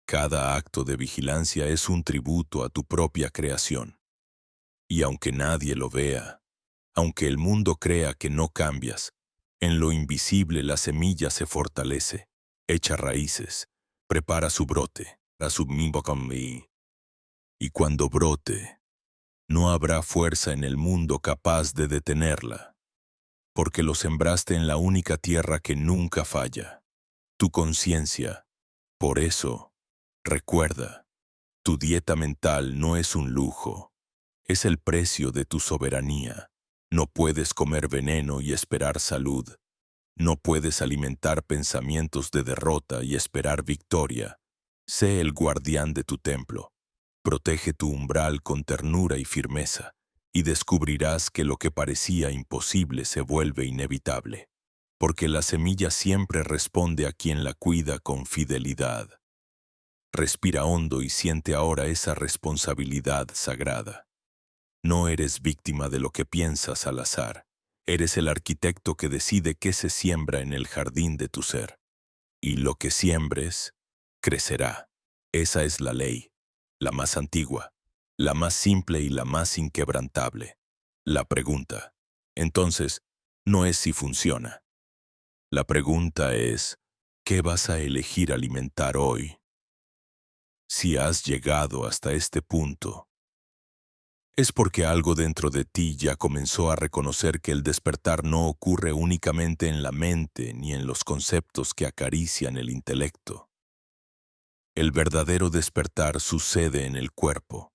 Cada acto de vigilancia es un tributo a tu propia creación. Y aunque nadie lo vea, aunque el mundo crea que no cambias, en lo invisible la semilla se fortalece, echa raíces, prepara su brote, a su y cuando brote, no habrá fuerza en el mundo capaz de detenerla, porque lo sembraste en la única tierra que nunca falla, tu conciencia. Por eso, recuerda, tu dieta mental no es un lujo, es el precio de tu soberanía. No puedes comer veneno y esperar salud. No puedes alimentar pensamientos de derrota y esperar victoria. Sé el guardián de tu templo. Protege tu umbral con ternura y firmeza, y descubrirás que lo que parecía imposible se vuelve inevitable, porque la semilla siempre responde a quien la cuida con fidelidad. Respira hondo y siente ahora esa responsabilidad sagrada. No eres víctima de lo que piensas al azar. Eres el arquitecto que decide qué se siembra en el jardín de tu ser. Y lo que siembres, crecerá. Esa es la ley, la más antigua, la más simple y la más inquebrantable. La pregunta, entonces, no es si funciona. La pregunta es, ¿qué vas a elegir alimentar hoy? Si has llegado hasta este punto, es porque algo dentro de ti ya comenzó a reconocer que el despertar no ocurre únicamente en la mente ni en los conceptos que acarician el intelecto. El verdadero despertar sucede en el cuerpo,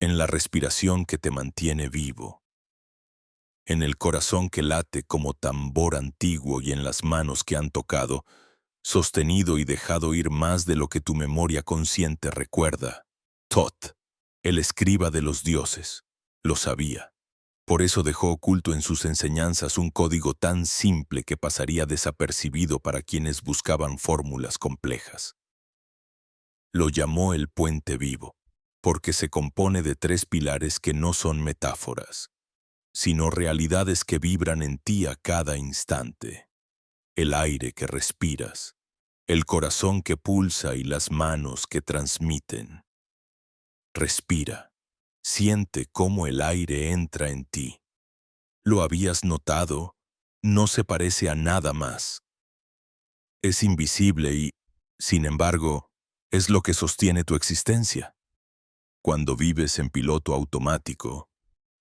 en la respiración que te mantiene vivo, en el corazón que late como tambor antiguo y en las manos que han tocado, sostenido y dejado ir más de lo que tu memoria consciente recuerda. Thoth, el escriba de los dioses, lo sabía. Por eso dejó oculto en sus enseñanzas un código tan simple que pasaría desapercibido para quienes buscaban fórmulas complejas. Lo llamó el puente vivo, porque se compone de 3 pilares que no son metáforas, sino realidades que vibran en ti a cada instante. El aire que respiras, el corazón que pulsa y las manos que transmiten. Respira, siente cómo el aire entra en ti. ¿Lo habías notado? No se parece a nada más. Es invisible y, sin embargo, es lo que sostiene tu existencia. Cuando vives en piloto automático,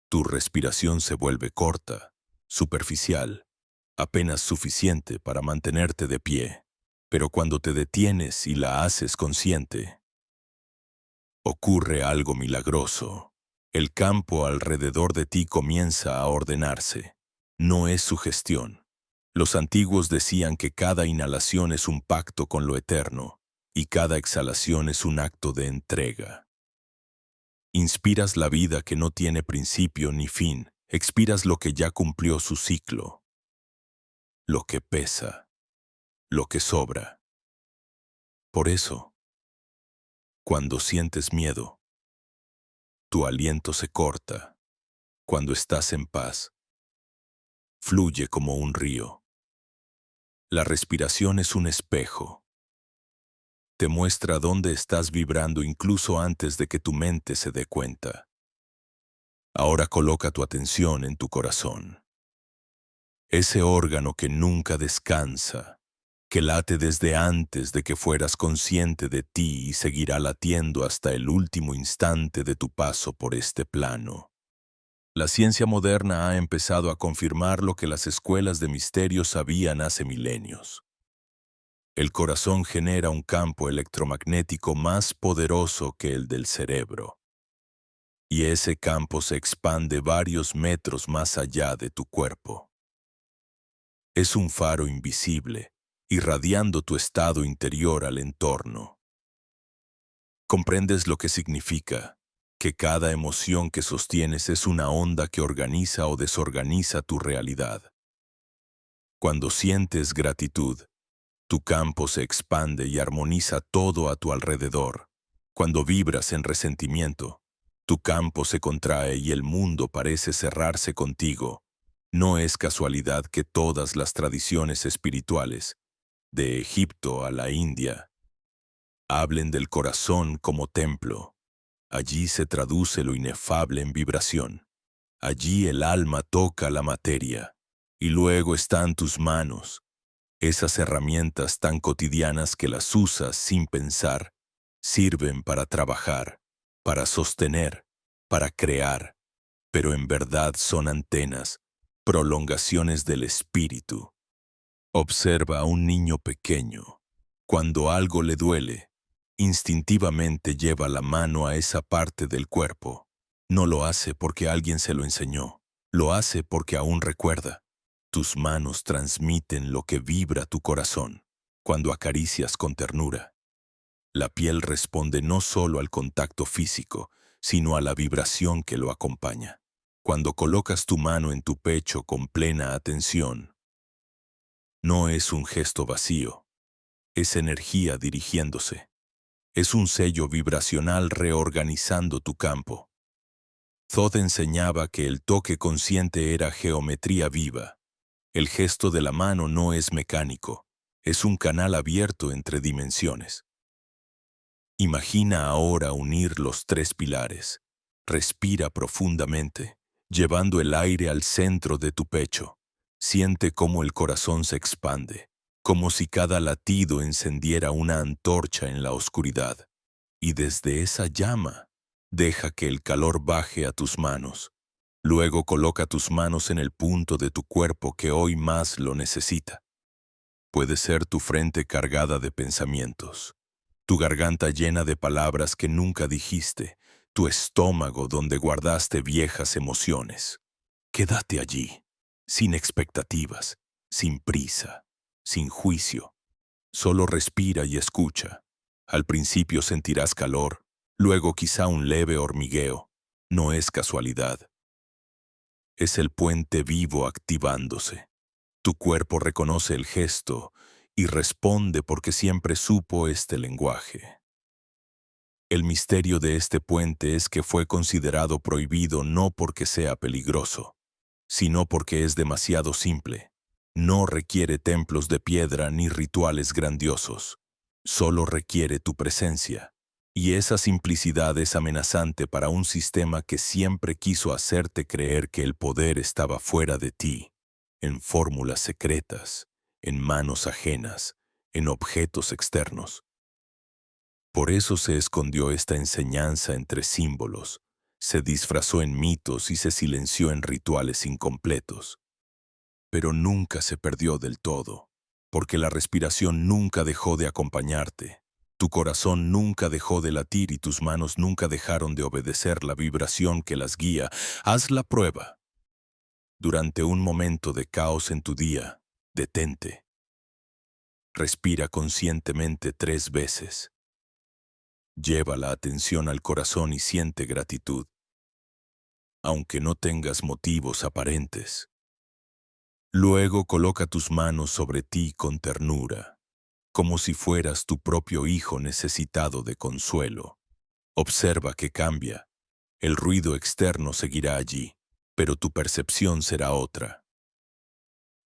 tu respiración se vuelve corta, superficial, apenas suficiente para mantenerte de pie. Pero cuando te detienes y la haces consciente, ocurre algo milagroso. El campo alrededor de ti comienza a ordenarse. No es sugestión. Los antiguos decían que cada inhalación es un pacto con lo eterno y cada exhalación es un acto de entrega. Inspiras la vida que no tiene principio ni fin. Expiras lo que ya cumplió su ciclo. Lo que pesa. Lo que sobra. Por eso, cuando sientes miedo, tu aliento se corta. Cuando estás en paz, fluye como un río. La respiración es un espejo. Te muestra dónde estás vibrando incluso antes de que tu mente se dé cuenta. Ahora coloca tu atención en tu corazón. Ese órgano que nunca descansa, que late desde antes de que fueras consciente de ti y seguirá latiendo hasta el último instante de tu paso por este plano. La ciencia moderna ha empezado a confirmar lo que las escuelas de misterio sabían hace milenios. El corazón genera un campo electromagnético más poderoso que el del cerebro. Y ese campo se expande varios metros más allá de tu cuerpo. Es un faro invisible, irradiando tu estado interior al entorno. ¿Comprendes lo que significa? Que cada emoción que sostienes es una onda que organiza o desorganiza tu realidad. Cuando sientes gratitud, tu campo se expande y armoniza todo a tu alrededor. Cuando vibras en resentimiento, tu campo se contrae y el mundo parece cerrarse contigo. No es casualidad que todas las tradiciones espirituales, de Egipto a la India, hablen del corazón como templo. Allí se traduce lo inefable en vibración. Allí el alma toca la materia. Y luego están tus manos, esas herramientas tan cotidianas que las usas sin pensar, sirven para trabajar, para sostener, para crear, pero en verdad son antenas, prolongaciones del espíritu. Observa a un niño pequeño. Cuando algo le duele, instintivamente lleva la mano a esa parte del cuerpo. No lo hace porque alguien se lo enseñó, lo hace porque aún recuerda. Tus manos transmiten lo que vibra tu corazón cuando acaricias con ternura. La piel responde no solo al contacto físico, sino a la vibración que lo acompaña. Cuando colocas tu mano en tu pecho con plena atención, no es un gesto vacío, es energía dirigiéndose. Es un sello vibracional reorganizando tu campo. Thoth enseñaba que el toque consciente era geometría viva. El gesto de la mano no es mecánico, es un canal abierto entre dimensiones. Imagina ahora unir los tres pilares. Respira profundamente, llevando el aire al centro de tu pecho. Siente cómo el corazón se expande, como si cada latido encendiera una antorcha en la oscuridad. Y desde esa llama, deja que el calor baje a tus manos. Luego coloca tus manos en el punto de tu cuerpo que hoy más lo necesita. Puede ser tu frente cargada de pensamientos, tu garganta llena de palabras que nunca dijiste, tu estómago donde guardaste viejas emociones. Quédate allí, sin expectativas, sin prisa, sin juicio. Solo respira y escucha. Al principio sentirás calor, luego quizá un leve hormigueo. No es casualidad. Es el puente vivo activándose. Tu cuerpo reconoce el gesto y responde porque siempre supo este lenguaje. El misterio de este puente es que fue considerado prohibido no porque sea peligroso, sino porque es demasiado simple. No requiere templos de piedra ni rituales grandiosos. Solo requiere tu presencia. Y esa simplicidad es amenazante para un sistema que siempre quiso hacerte creer que el poder estaba fuera de ti, en fórmulas secretas, en manos ajenas, en objetos externos. Por eso se escondió esta enseñanza entre símbolos, se disfrazó en mitos y se silenció en rituales incompletos. Pero nunca se perdió del todo, porque la respiración nunca dejó de acompañarte. Tu corazón nunca dejó de latir y tus manos nunca dejaron de obedecer la vibración que las guía. Haz la prueba. Durante un momento de caos en tu día, detente. Respira conscientemente 3 veces. Lleva la atención al corazón y siente gratitud, aunque no tengas motivos aparentes. Luego coloca tus manos sobre ti con ternura, como si fueras tu propio hijo necesitado de consuelo. Observa que cambia. El ruido externo seguirá allí, pero tu percepción será otra.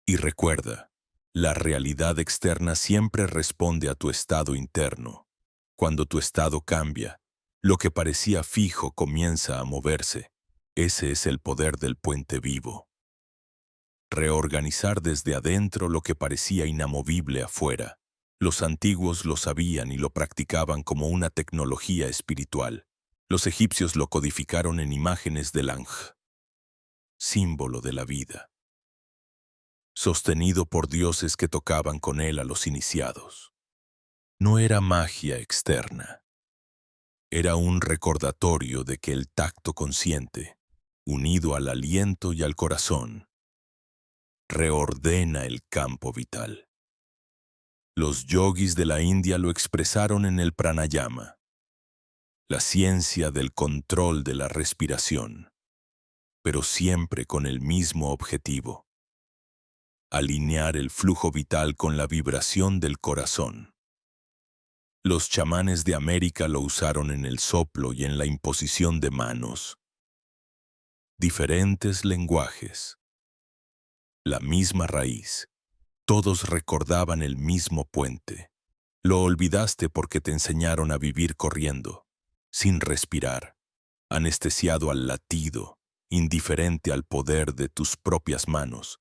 Y recuerda, la realidad externa siempre responde a tu estado interno. Cuando tu estado cambia, lo que parecía fijo comienza a moverse. Ese es el poder del puente vivo. Reorganizar desde adentro lo que parecía inamovible afuera. Los antiguos lo sabían y lo practicaban como una tecnología espiritual. Los egipcios lo codificaron en imágenes del Ankh, símbolo de la vida, sostenido por dioses que tocaban con él a los iniciados. No era magia externa. Era un recordatorio de que el tacto consciente, unido al aliento y al corazón, reordena el campo vital. Los yogis de la India lo expresaron en el pranayama, la ciencia del control de la respiración, pero siempre con el mismo objetivo: alinear el flujo vital con la vibración del corazón. Los chamanes de América lo usaron en el soplo y en la imposición de manos. Diferentes lenguajes, la misma raíz. Todos recordaban el mismo puente. Lo olvidaste porque te enseñaron a vivir corriendo, sin respirar, anestesiado al latido, indiferente al poder de tus propias manos.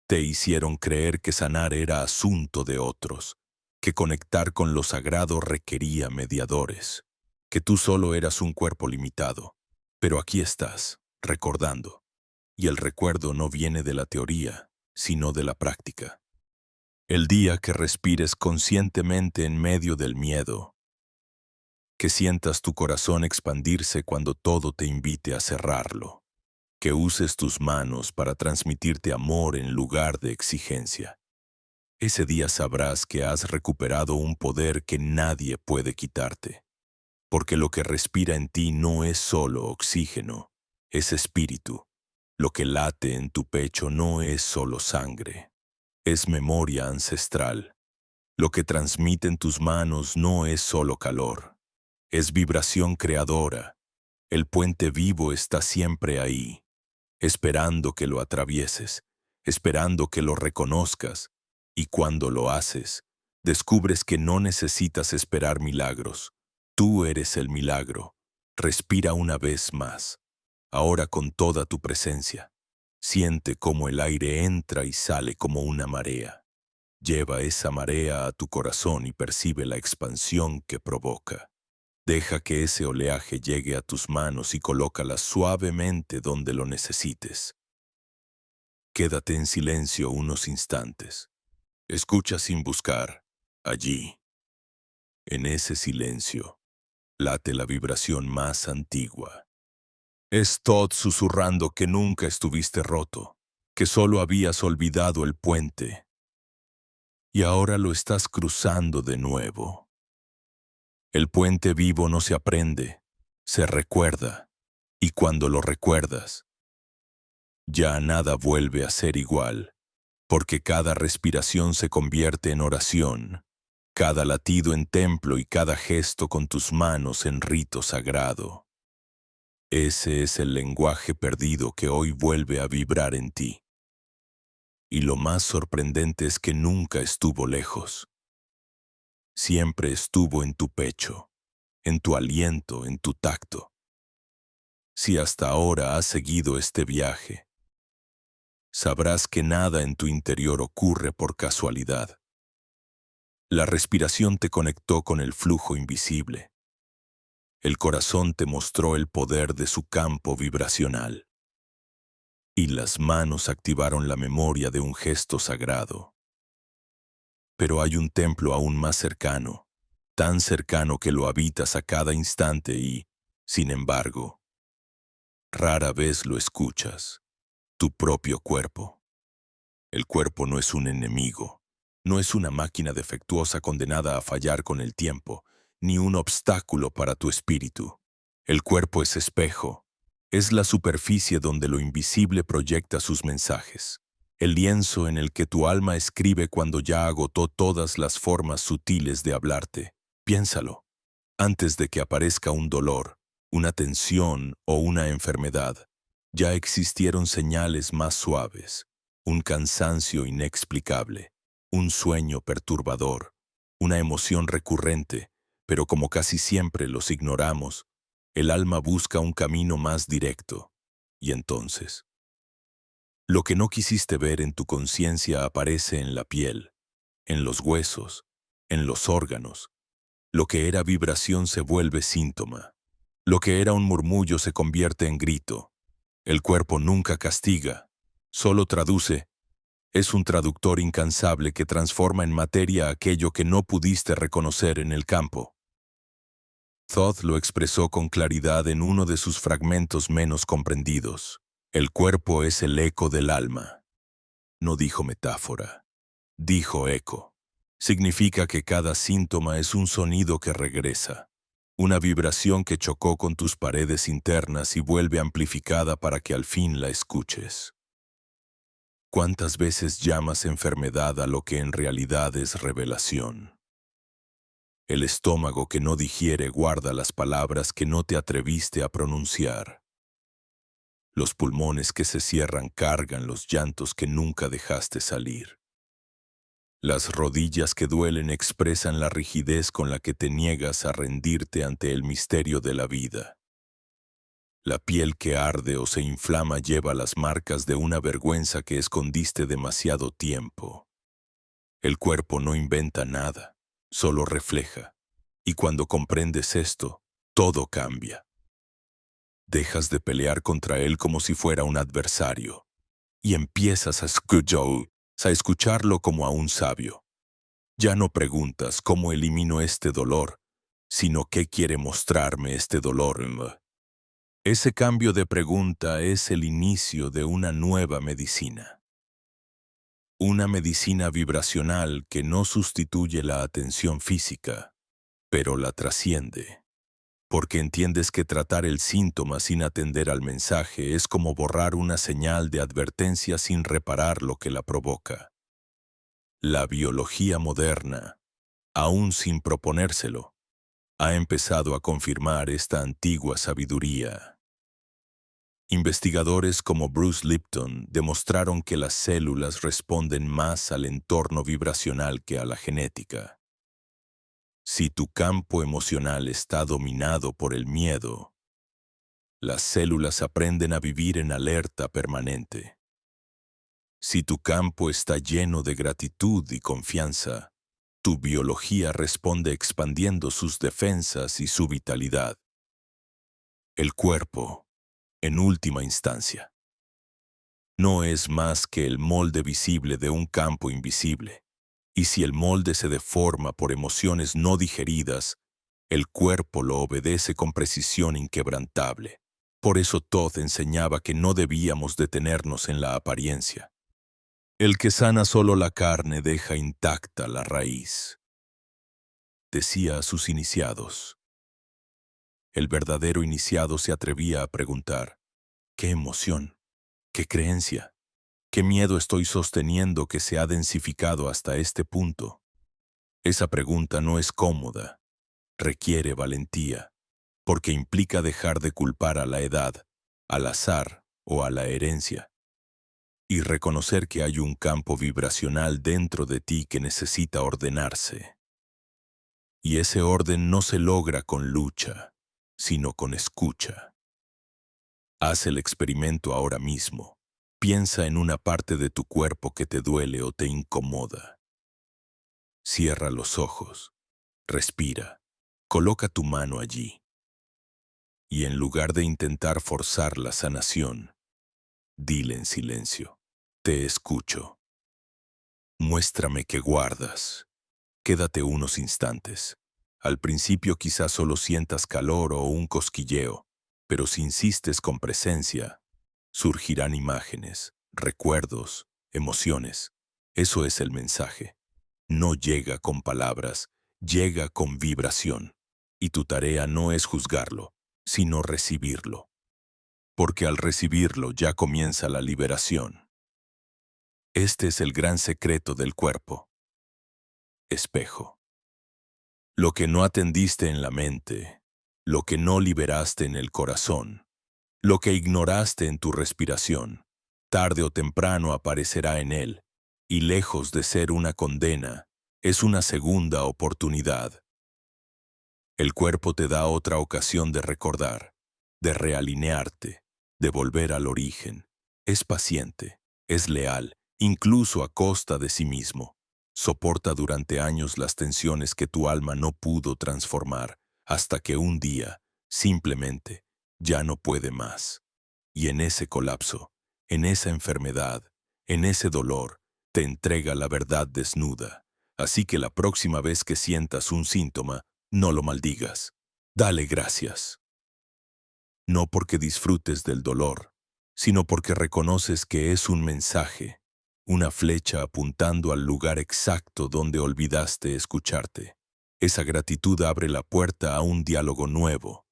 Te hicieron creer que sanar era asunto de otros, que conectar con lo sagrado requería mediadores, que tú solo eras un cuerpo limitado. Pero aquí estás, recordando. Y el recuerdo no viene de la teoría, sino de la práctica. El día que respires conscientemente en medio del miedo, que sientas tu corazón expandirse cuando todo te invite a cerrarlo, que uses tus manos para transmitirte amor en lugar de exigencia. Ese día sabrás que has recuperado un poder que nadie puede quitarte, porque lo que respira en ti no es solo oxígeno, es espíritu. Lo que late en tu pecho no es solo sangre, es memoria ancestral. Lo que transmite en tus manos no es solo calor, es vibración creadora. El puente vivo está siempre ahí, esperando que lo atravieses, esperando que lo reconozcas, y cuando lo haces, descubres que no necesitas esperar milagros. Tú eres el milagro. Respira una vez más, ahora con toda tu presencia. Siente cómo el aire entra y sale como una marea. Lleva esa marea a tu corazón y percibe la expansión que provoca. Deja que ese oleaje llegue a tus manos y colócalas suavemente donde lo necesites. Quédate en silencio unos instantes. Escucha sin buscar. Allí, en ese silencio, late la vibración más antigua. Es Thoth susurrando que nunca estuviste roto, que solo habías olvidado el puente. Y ahora lo estás cruzando de nuevo. El puente vivo no se aprende, se recuerda, y cuando lo recuerdas, ya nada vuelve a ser igual, porque cada respiración se convierte en oración, cada latido en templo y cada gesto con tus manos en rito sagrado. Ese es el lenguaje perdido que hoy vuelve a vibrar en ti. Y lo más sorprendente es que nunca estuvo lejos. Siempre estuvo en tu pecho, en tu aliento, en tu tacto. Si hasta ahora has seguido este viaje, sabrás que nada en tu interior ocurre por casualidad. La respiración te conectó con el flujo invisible. El corazón te mostró el poder de su campo vibracional. Y las manos activaron la memoria de un gesto sagrado. Pero hay un templo aún más cercano, tan cercano que lo habitas a cada instante y, sin embargo, rara vez lo escuchas. Tu propio cuerpo. El cuerpo no es un enemigo, no es una máquina defectuosa condenada a fallar con el tiempo, ni un obstáculo para tu espíritu. El cuerpo es espejo, es la superficie donde lo invisible proyecta sus mensajes, el lienzo en el que tu alma escribe cuando ya agotó todas las formas sutiles de hablarte. Piénsalo, antes de que aparezca un dolor, una tensión o una enfermedad, ya existieron señales más suaves, un cansancio inexplicable, un sueño perturbador, una emoción recurrente, pero como casi siempre los ignoramos, el alma busca un camino más directo. Y entonces, lo que no quisiste ver en tu conciencia aparece en la piel, en los huesos, en los órganos. Lo que era vibración se vuelve síntoma. Lo que era un murmullo se convierte en grito. El cuerpo nunca castiga, solo traduce. Es un traductor incansable que transforma en materia aquello que no pudiste reconocer en el campo. Thoth lo expresó con claridad en uno de sus fragmentos menos comprendidos. El cuerpo es el eco del alma. No dijo metáfora, dijo eco. Significa que cada síntoma es un sonido que regresa, una vibración que chocó con tus paredes internas y vuelve amplificada para que al fin la escuches. ¿Cuántas veces llamas enfermedad a lo que en realidad es revelación? El estómago que no digiere guarda las palabras que no te atreviste a pronunciar. Los pulmones que se cierran cargan los llantos que nunca dejaste salir. Las rodillas que duelen expresan la rigidez con la que te niegas a rendirte ante el misterio de la vida. La piel que arde o se inflama lleva las marcas de una vergüenza que escondiste demasiado tiempo. El cuerpo no inventa nada, solo refleja. Y cuando comprendes esto, todo cambia. Dejas de pelear contra él como si fuera un adversario y empiezas a escucharlo como a un sabio. Ya no preguntas cómo elimino este dolor, sino qué quiere mostrarme este dolor. Ese cambio de pregunta es el inicio de una nueva medicina. Una medicina vibracional que no sustituye la atención física, pero la trasciende. Porque entiendes que tratar el síntoma sin atender al mensaje es como borrar una señal de advertencia sin reparar lo que la provoca. La biología moderna, aún sin proponérselo, ha empezado a confirmar esta antigua sabiduría. Investigadores como Bruce Lipton demostraron que las células responden más al entorno vibracional que a la genética. Si tu campo emocional está dominado por el miedo, las células aprenden a vivir en alerta permanente. Si tu campo está lleno de gratitud y confianza, tu biología responde expandiendo sus defensas y su vitalidad. El cuerpo, en última instancia, no es más que el molde visible de un campo invisible. Y si el molde se deforma por emociones no digeridas, el cuerpo lo obedece con precisión inquebrantable. Por eso Todd enseñaba que no debíamos detenernos en la apariencia. El que sana solo la carne deja intacta la raíz. Decía a sus iniciados. El verdadero iniciado se atrevía a preguntar, ¿qué emoción? ¿Qué creencia? ¿Qué miedo estoy sosteniendo que se ha densificado hasta este punto? Esa pregunta no es cómoda, requiere valentía, porque implica dejar de culpar a la edad, al azar o a la herencia, y reconocer que hay un campo vibracional dentro de ti que necesita ordenarse. Y ese orden no se logra con lucha, sino con escucha. Haz el experimento ahora mismo. Piensa en una parte de tu cuerpo que te duele o te incomoda. Cierra los ojos, respira, coloca tu mano allí. Y en lugar de intentar forzar la sanación, dile en silencio, te escucho. Muéstrame que guardas. Quédate unos instantes. Al principio quizás solo sientas calor o un cosquilleo, pero si insistes con presencia, surgirán imágenes, recuerdos, emociones. Eso es el mensaje. No llega con palabras, llega con vibración. Y tu tarea no es juzgarlo, sino recibirlo. Porque al recibirlo ya comienza la liberación. Este es el gran secreto del cuerpo. Espejo. Lo que no atendiste en la mente, lo que no liberaste en el corazón, lo que ignoraste en tu respiración, tarde o temprano aparecerá en él, y lejos de ser una condena, es una segunda oportunidad. El cuerpo te da otra ocasión de recordar, de realinearte, de volver al origen. Es paciente, es leal, incluso a costa de sí mismo. Soporta durante años las tensiones que tu alma no pudo transformar, hasta que un día, simplemente, ya no puede más. Y en ese colapso, en esa enfermedad, en ese dolor, te entrega la verdad desnuda. Así que la próxima vez que sientas un síntoma, no lo maldigas. Dale gracias. No porque disfrutes del dolor, sino porque reconoces que es un mensaje, una flecha apuntando al lugar exacto donde olvidaste escucharte. Esa gratitud abre la puerta a un diálogo nuevo.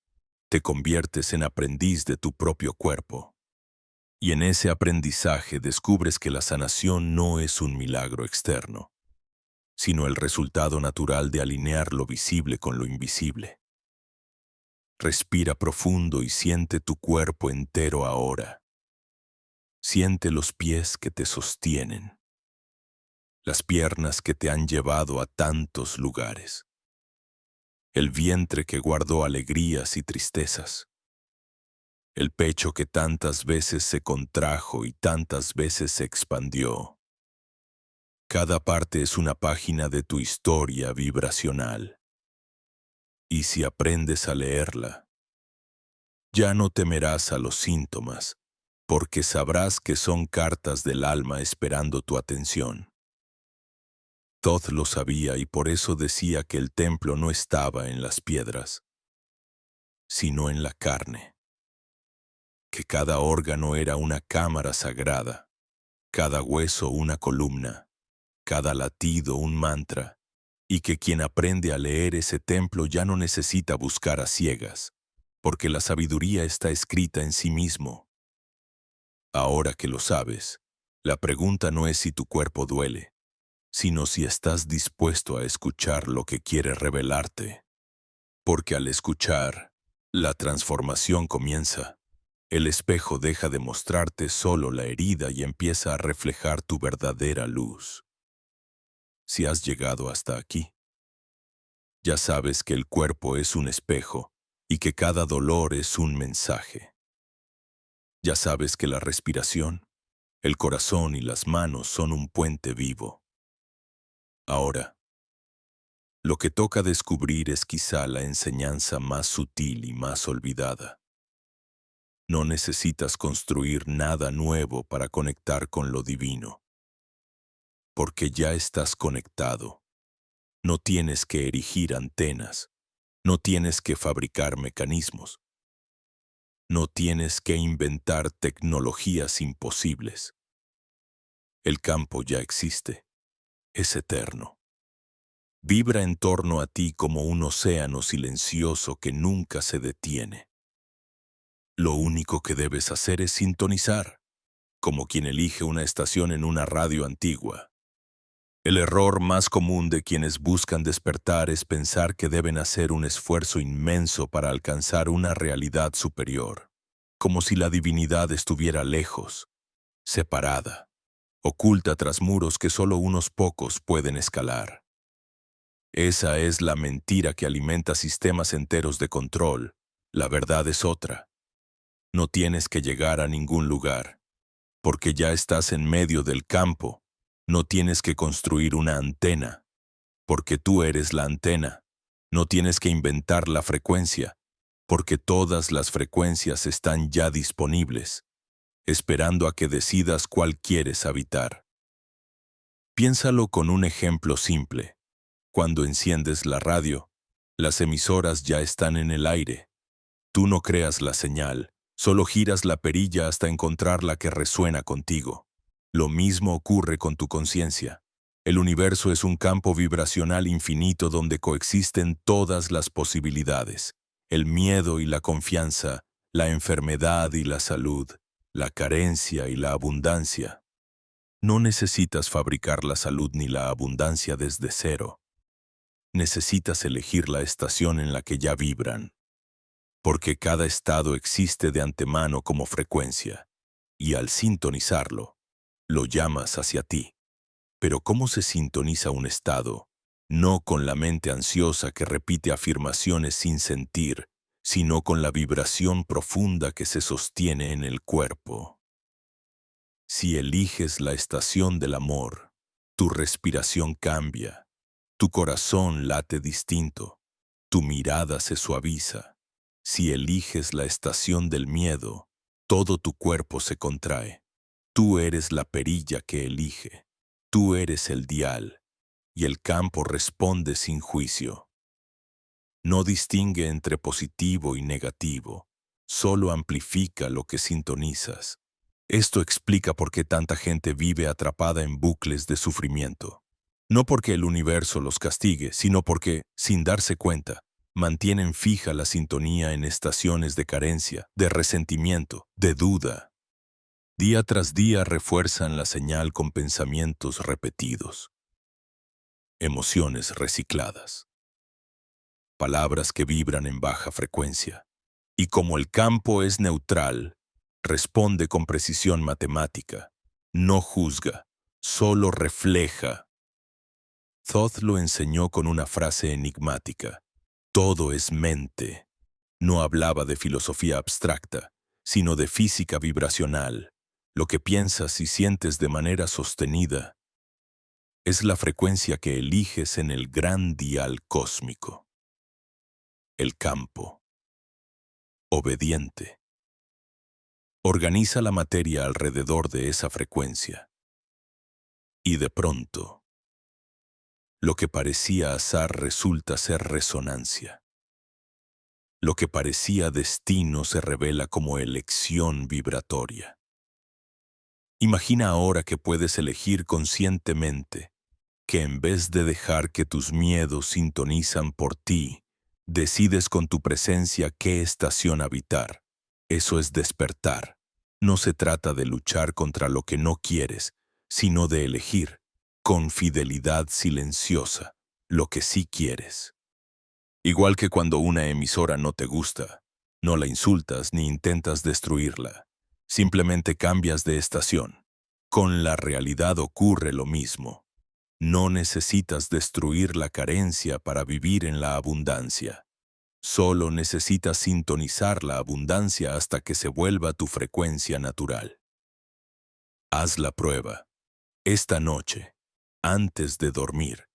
Te conviertes en aprendiz de tu propio cuerpo. Y en ese aprendizaje descubres que la sanación no es un milagro externo, sino el resultado natural de alinear lo visible con lo invisible. Respira profundo y siente tu cuerpo entero ahora. Siente los pies que te sostienen, las piernas que te han llevado a tantos lugares, el vientre que guardó alegrías y tristezas, el pecho que tantas veces se contrajo y tantas veces se expandió. Cada parte es una página de tu historia vibracional. Y si aprendes a leerla, ya no temerás a los síntomas, porque sabrás que son cartas del alma esperando tu atención. Thoth lo sabía y por eso decía que el templo no estaba en las piedras, sino en la carne, que cada órgano era una cámara sagrada, cada hueso una columna, cada latido un mantra, y que quien aprende a leer ese templo ya no necesita buscar a ciegas, porque la sabiduría está escrita en sí mismo. Ahora que lo sabes, la pregunta no es si tu cuerpo duele, sino si estás dispuesto a escuchar lo que quiere revelarte. Porque al escuchar, la transformación comienza. El espejo deja de mostrarte solo la herida y empieza a reflejar tu verdadera luz. Si has llegado hasta aquí, ya sabes que el cuerpo es un espejo y que cada dolor es un mensaje. Ya sabes que la respiración, el corazón y las manos son un puente vivo. Ahora, lo que toca descubrir es quizá la enseñanza más sutil y más olvidada. No necesitas construir nada nuevo para conectar con lo divino, porque ya estás conectado. No tienes que erigir antenas, no tienes que fabricar mecanismos, no tienes que inventar tecnologías imposibles. El campo ya existe, es eterno. Vibra en torno a ti como un océano silencioso que nunca se detiene. Lo único que debes hacer es sintonizar, como quien elige una estación en una radio antigua. El error más común de quienes buscan despertar es pensar que deben hacer un esfuerzo inmenso para alcanzar una realidad superior, como si la divinidad estuviera lejos, separada, oculta tras muros que solo unos pocos pueden escalar. Esa es la mentira que alimenta sistemas enteros de control. La verdad es otra. No tienes que llegar a ningún lugar, porque ya estás en medio del campo. No tienes que construir una antena, porque tú eres la antena. No tienes que inventar la frecuencia, porque todas las frecuencias están ya disponibles, esperando a que decidas cuál quieres habitar. Piénsalo con un ejemplo simple. Cuando enciendes la radio, las emisoras ya están en el aire. Tú no creas la señal, solo giras la perilla hasta encontrar la que resuena contigo. Lo mismo ocurre con tu conciencia. El universo es un campo vibracional infinito donde coexisten todas las posibilidades: el miedo y la confianza, la enfermedad y la salud, la carencia y la abundancia. No necesitas fabricar la salud ni la abundancia desde cero. Necesitas elegir la estación en la que ya vibran, porque cada estado existe de antemano como frecuencia, y al sintonizarlo, lo llamas hacia ti. Pero ¿cómo se sintoniza un estado? No con la mente ansiosa que repite afirmaciones sin sentir, sino con la vibración profunda que se sostiene en el cuerpo. Si eliges la estación del amor, tu respiración cambia, tu corazón late distinto, tu mirada se suaviza. Si eliges la estación del miedo, todo tu cuerpo se contrae. Tú eres la perilla que elige, tú eres el dial, y el campo responde sin juicio. No distingue entre positivo y negativo, solo amplifica lo que sintonizas. Esto explica por qué tanta gente vive atrapada en bucles de sufrimiento. No porque el universo los castigue, sino porque, sin darse cuenta, mantienen fija la sintonía en estaciones de carencia, de resentimiento, de duda. Día tras día refuerzan la señal con pensamientos repetidos, emociones recicladas, palabras que vibran en baja frecuencia. Y como el campo es neutral, Responde con precisión matemática. No juzga, solo refleja. Thoth lo enseñó con una frase enigmática. Todo es mente. No hablaba de filosofía abstracta, sino de física vibracional. Lo que piensas y sientes de manera sostenida es la frecuencia que eliges en el gran dial cósmico. El campo. Obediente. Organiza la materia alrededor de esa frecuencia. Y de pronto, lo que parecía azar resulta ser resonancia. Lo que parecía destino se revela como elección vibratoria. Imagina ahora que puedes elegir conscientemente que en vez de dejar que tus miedos sintonizan por ti, decides con tu presencia qué estación habitar. Eso es despertar. No se trata de luchar contra lo que no quieres, sino de elegir, con fidelidad silenciosa, lo que sí quieres. Igual que cuando una emisora no te gusta, no la insultas ni intentas destruirla. Simplemente cambias de estación. Con la realidad ocurre lo mismo. No necesitas destruir la carencia para vivir en la abundancia. Solo necesitas sintonizar la abundancia hasta que se vuelva tu frecuencia natural. Haz la prueba. Esta noche, antes de dormir,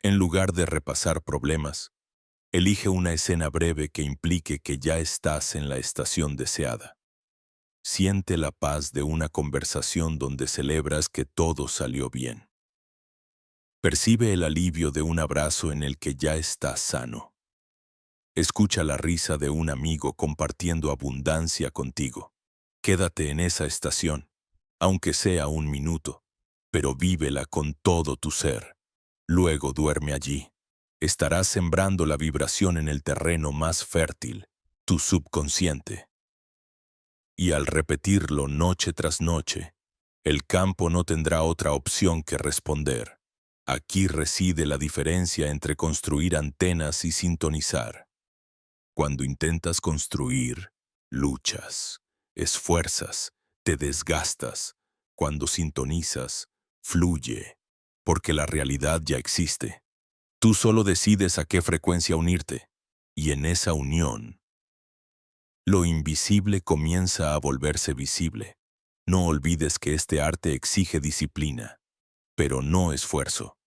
en lugar de repasar problemas, elige una escena breve que implique que ya estás en la estación deseada. Siente la paz de una conversación donde celebras que todo salió bien. Percibe el alivio de un abrazo en el que ya estás sano. Escucha la risa de un amigo compartiendo abundancia contigo. Quédate en esa estación, aunque sea un minuto, pero vívela con todo tu ser. Luego duerme allí. Estarás sembrando la vibración en el terreno más fértil, tu subconsciente. Y al repetirlo noche tras noche, el campo no tendrá otra opción que responder. Aquí reside la diferencia entre construir antenas y sintonizar. Cuando intentas construir, luchas, esfuerzas, te desgastas. Cuando sintonizas, fluye, porque la realidad ya existe. Tú solo decides a qué frecuencia unirte, y en esa unión, lo invisible comienza a volverse visible. No olvides que este arte exige disciplina, pero no esfuerzo.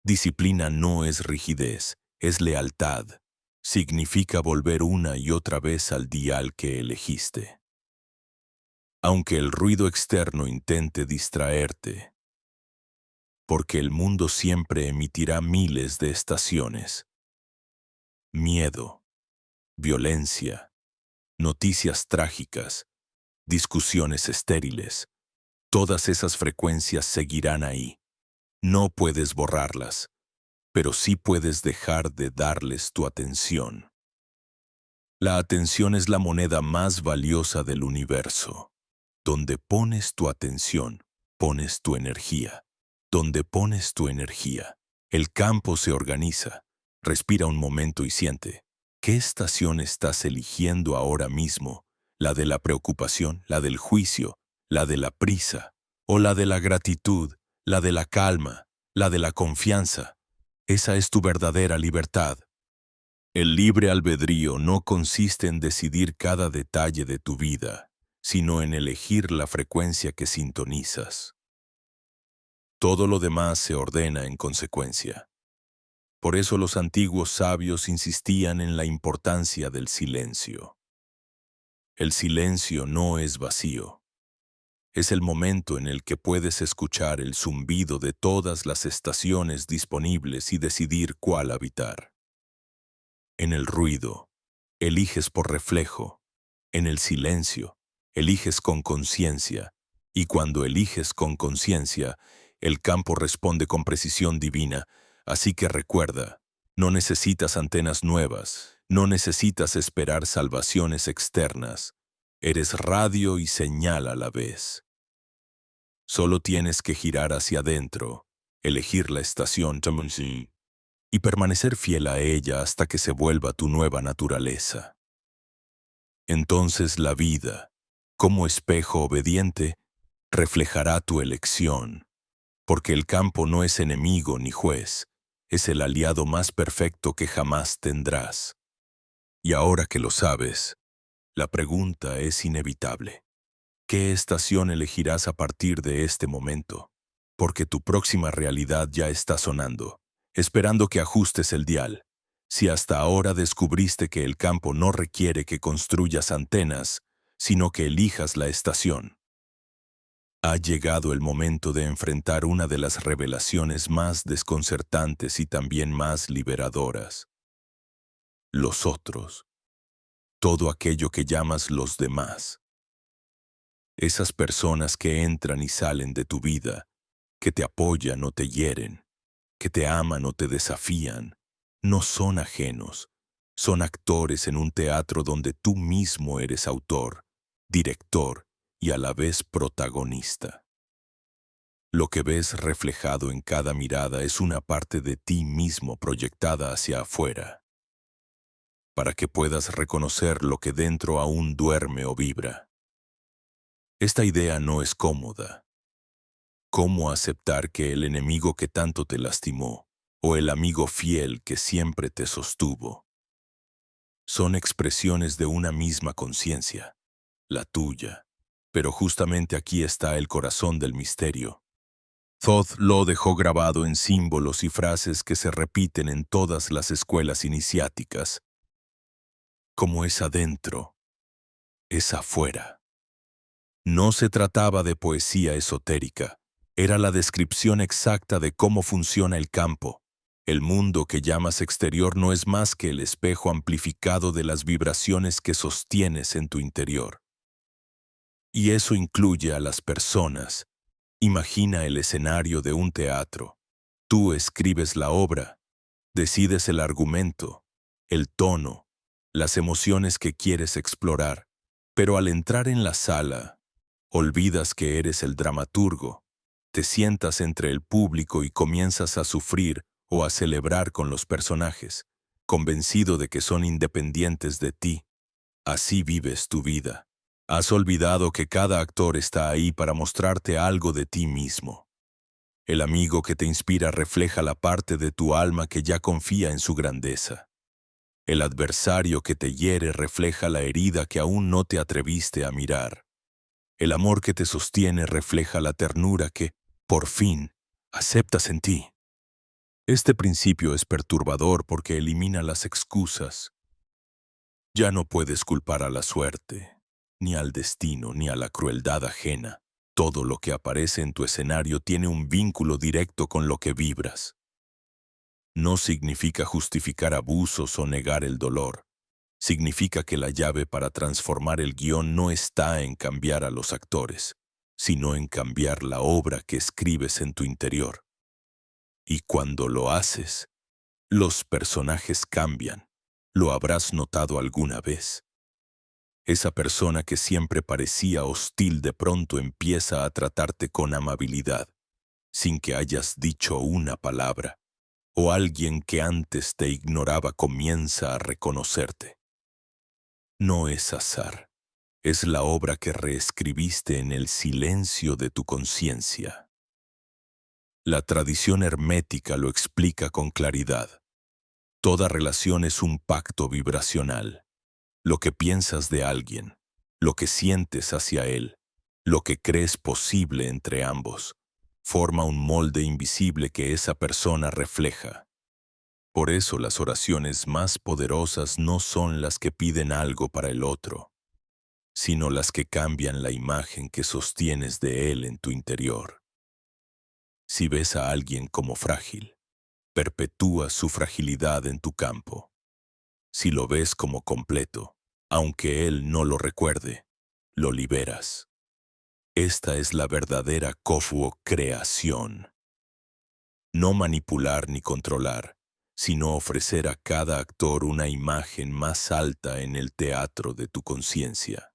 Disciplina no es rigidez, es lealtad. Significa volver una y otra vez al dial que elegiste. Aunque el ruido externo intente distraerte, porque el mundo siempre emitirá miles de estaciones. Miedo, violencia, noticias trágicas, discusiones estériles. Todas esas frecuencias seguirán ahí. No puedes borrarlas, pero sí puedes dejar de darles tu atención. La atención es la moneda más valiosa del universo. Donde pones tu atención, pones tu energía. Donde pones tu energía, el campo se organiza. Respira un momento y siente. ¿Qué estación estás eligiendo ahora mismo? ¿La de la preocupación, la del juicio, la de la prisa, o la de la gratitud, la de la calma, la de la confianza? Esa es tu verdadera libertad. El libre albedrío no consiste en decidir cada detalle de tu vida, sino en elegir la frecuencia que sintonizas. Todo lo demás se ordena en consecuencia. Por eso los antiguos sabios insistían en la importancia del silencio. El silencio no es vacío. Es el momento en el que puedes escuchar el zumbido de todas las estaciones disponibles y decidir cuál habitar. En el ruido, eliges por reflejo. En el silencio, eliges con conciencia. Y cuando eliges con conciencia, el campo responde con precisión divina. Así que recuerda, no necesitas antenas nuevas, no necesitas esperar salvaciones externas. Eres radio y señal a la vez. Solo tienes que girar hacia adentro, elegir la estación y permanecer fiel a ella hasta que se vuelva tu nueva naturaleza. Entonces la vida, Como espejo obediente, reflejará tu elección, porque el campo no es enemigo ni juez, es el aliado más perfecto que jamás tendrás. Y ahora que lo sabes, la pregunta es inevitable. ¿Qué estación elegirás a partir de este momento? Porque tu próxima realidad ya está sonando, esperando que ajustes el dial. Si hasta ahora descubriste que el campo no requiere que construyas antenas, sino que elijas la estación. Ha llegado el momento de enfrentar una de las revelaciones más desconcertantes y también más liberadoras. Los otros. Todo aquello que llamas los demás. Esas personas que entran y salen de tu vida, que te apoyan o te hieren, que te aman o te desafían, no son ajenos, son actores en un teatro donde tú mismo eres autor, director y a la vez protagonista. Lo que ves reflejado en cada mirada es una parte de ti mismo proyectada hacia afuera, para que puedas reconocer lo que dentro aún duerme o vibra. Esta idea no es cómoda. ¿Cómo aceptar que el enemigo que tanto te lastimó, o el amigo fiel que siempre te sostuvo, son expresiones de una misma conciencia, la tuya? Pero justamente aquí está el corazón del misterio. Thoth lo dejó grabado en símbolos y frases que se repiten en todas las escuelas iniciáticas. Como es adentro, es afuera. No se trataba de poesía esotérica. Era la descripción exacta de cómo funciona el campo. El mundo que llamas exterior no es más que el espejo amplificado de las vibraciones que sostienes en tu interior. Y eso incluye a las personas. Imagina el escenario de un teatro. Tú escribes la obra, decides el argumento, el tono, las emociones que quieres explorar, pero al entrar en la sala, olvidas que eres el dramaturgo, te sientas entre el público y comienzas a sufrir o a celebrar con los personajes, convencido de que son independientes de ti. Así vives tu vida. Has olvidado que cada actor está ahí para mostrarte algo de ti mismo. El amigo que te inspira refleja la parte de tu alma que ya confía en su grandeza. El adversario que te hiere refleja la herida que aún no te atreviste a mirar. El amor que te sostiene refleja la ternura que, por fin, aceptas en ti. Este principio es perturbador porque elimina las excusas. Ya no puedes culpar a la suerte, ni al destino, ni a la crueldad ajena. Todo lo que aparece en tu escenario tiene un vínculo directo con lo que vibras. No significa justificar abusos o negar el dolor. Significa que la llave para transformar el guión no está en cambiar a los actores, sino en cambiar la obra que escribes en tu interior. Y cuando lo haces, los personajes cambian. ¿Lo habrás notado alguna vez? Esa persona que siempre parecía hostil de pronto empieza a tratarte con amabilidad, sin que hayas dicho una palabra, o alguien que antes te ignoraba comienza a reconocerte. No es azar, es la obra que reescribiste en el silencio de tu conciencia. La tradición hermética lo explica con claridad. Toda relación es un pacto vibracional. Lo que piensas de alguien, lo que sientes hacia él, lo que crees posible entre ambos, forma un molde invisible que esa persona refleja. Por eso las oraciones más poderosas no son las que piden algo para el otro, sino las que cambian la imagen que sostienes de él en tu interior. Si ves a alguien como frágil, perpetúa su fragilidad en tu campo. Si lo ves como completo, aunque él no lo recuerde, lo liberas. Esta es la verdadera Kofuo creación. No manipular ni controlar, sino ofrecer a cada actor una imagen más alta en el teatro de tu conciencia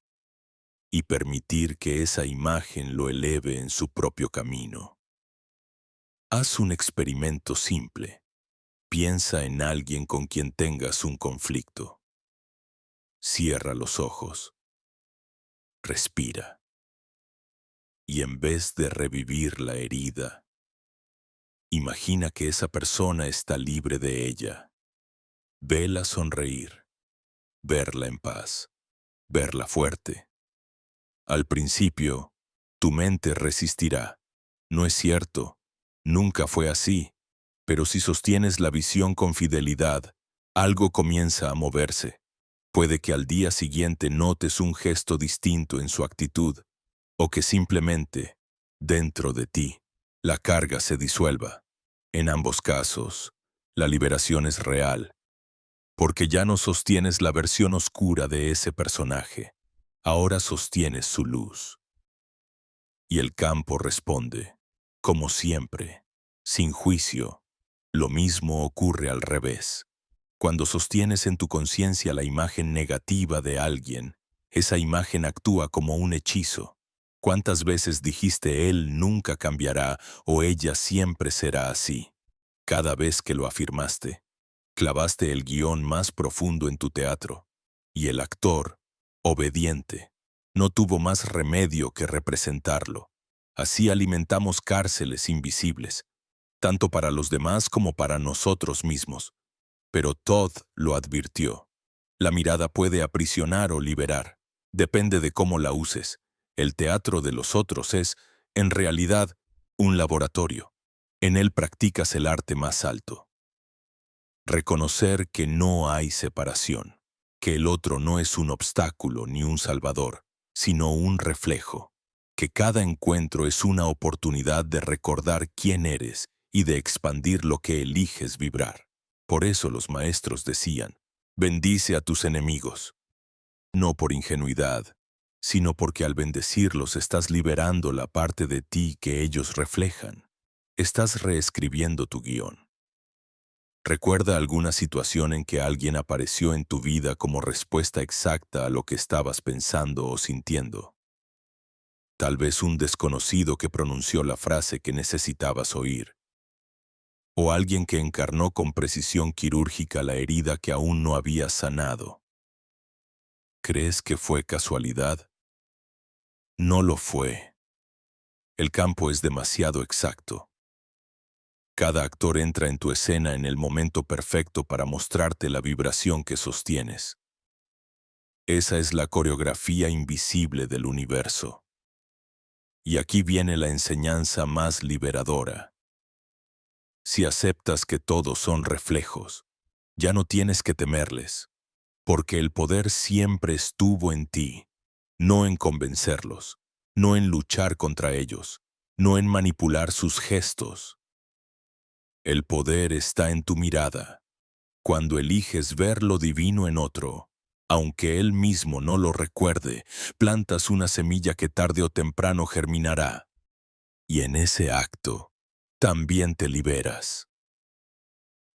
y permitir que esa imagen lo eleve en su propio camino. Haz un experimento simple. Piensa en alguien con quien tengas un conflicto. Cierra los ojos. Respira. Y en vez de revivir la herida, imagina que esa persona está libre de ella. Vela sonreír, verla en paz, verla fuerte. Al principio, tu mente resistirá. No es cierto, nunca fue así. Pero si sostienes la visión con fidelidad, algo comienza a moverse. Puede que al día siguiente notes un gesto distinto en su actitud, o que simplemente, dentro de ti, la carga se disuelva. En ambos casos, la liberación es real, porque ya no sostienes la versión oscura de ese personaje, ahora sostienes su luz. Y el campo responde, como siempre, sin juicio. Lo mismo ocurre al revés. Cuando sostienes en tu conciencia la imagen negativa de alguien, esa imagen actúa como un hechizo. ¿Cuántas veces dijiste él nunca cambiará o ella siempre será así? Cada vez que lo afirmaste, clavaste el guión más profundo en tu teatro, y el actor, obediente, no tuvo más remedio que representarlo. Así alimentamos cárceles invisibles, tanto para los demás como para nosotros mismos. Pero Todd lo advirtió. La mirada puede aprisionar o liberar. Depende de cómo la uses. El teatro de los otros es, en realidad, un laboratorio. En él practicas el arte más alto. Reconocer que no hay separación, que el otro no es un obstáculo ni un salvador, sino un reflejo, que cada encuentro es una oportunidad de recordar quién eres y de expandir lo que eliges vibrar. Por eso los maestros decían, bendice a tus enemigos, no por ingenuidad, sino porque al bendecirlos estás liberando la parte de ti que ellos reflejan. Estás reescribiendo tu guión. ¿Recuerda alguna situación en que alguien apareció en tu vida como respuesta exacta a lo que estabas pensando o sintiendo? Tal vez un desconocido que pronunció la frase que necesitabas oír, o alguien que encarnó con precisión quirúrgica la herida que aún no habías sanado. ¿Crees que fue casualidad? No lo fue. El campo es demasiado exacto. Cada actor entra en tu escena en el momento perfecto para mostrarte la vibración que sostienes. Esa es la coreografía invisible del universo. Y aquí viene la enseñanza más liberadora. Si aceptas que todos son reflejos, ya no tienes que temerles, porque el poder siempre estuvo en ti, no en convencerlos, no en luchar contra ellos, no en manipular sus gestos. El poder está en tu mirada. Cuando eliges ver lo divino en otro, aunque él mismo no lo recuerde, plantas una semilla que tarde o temprano germinará. Y en ese acto, también te liberas.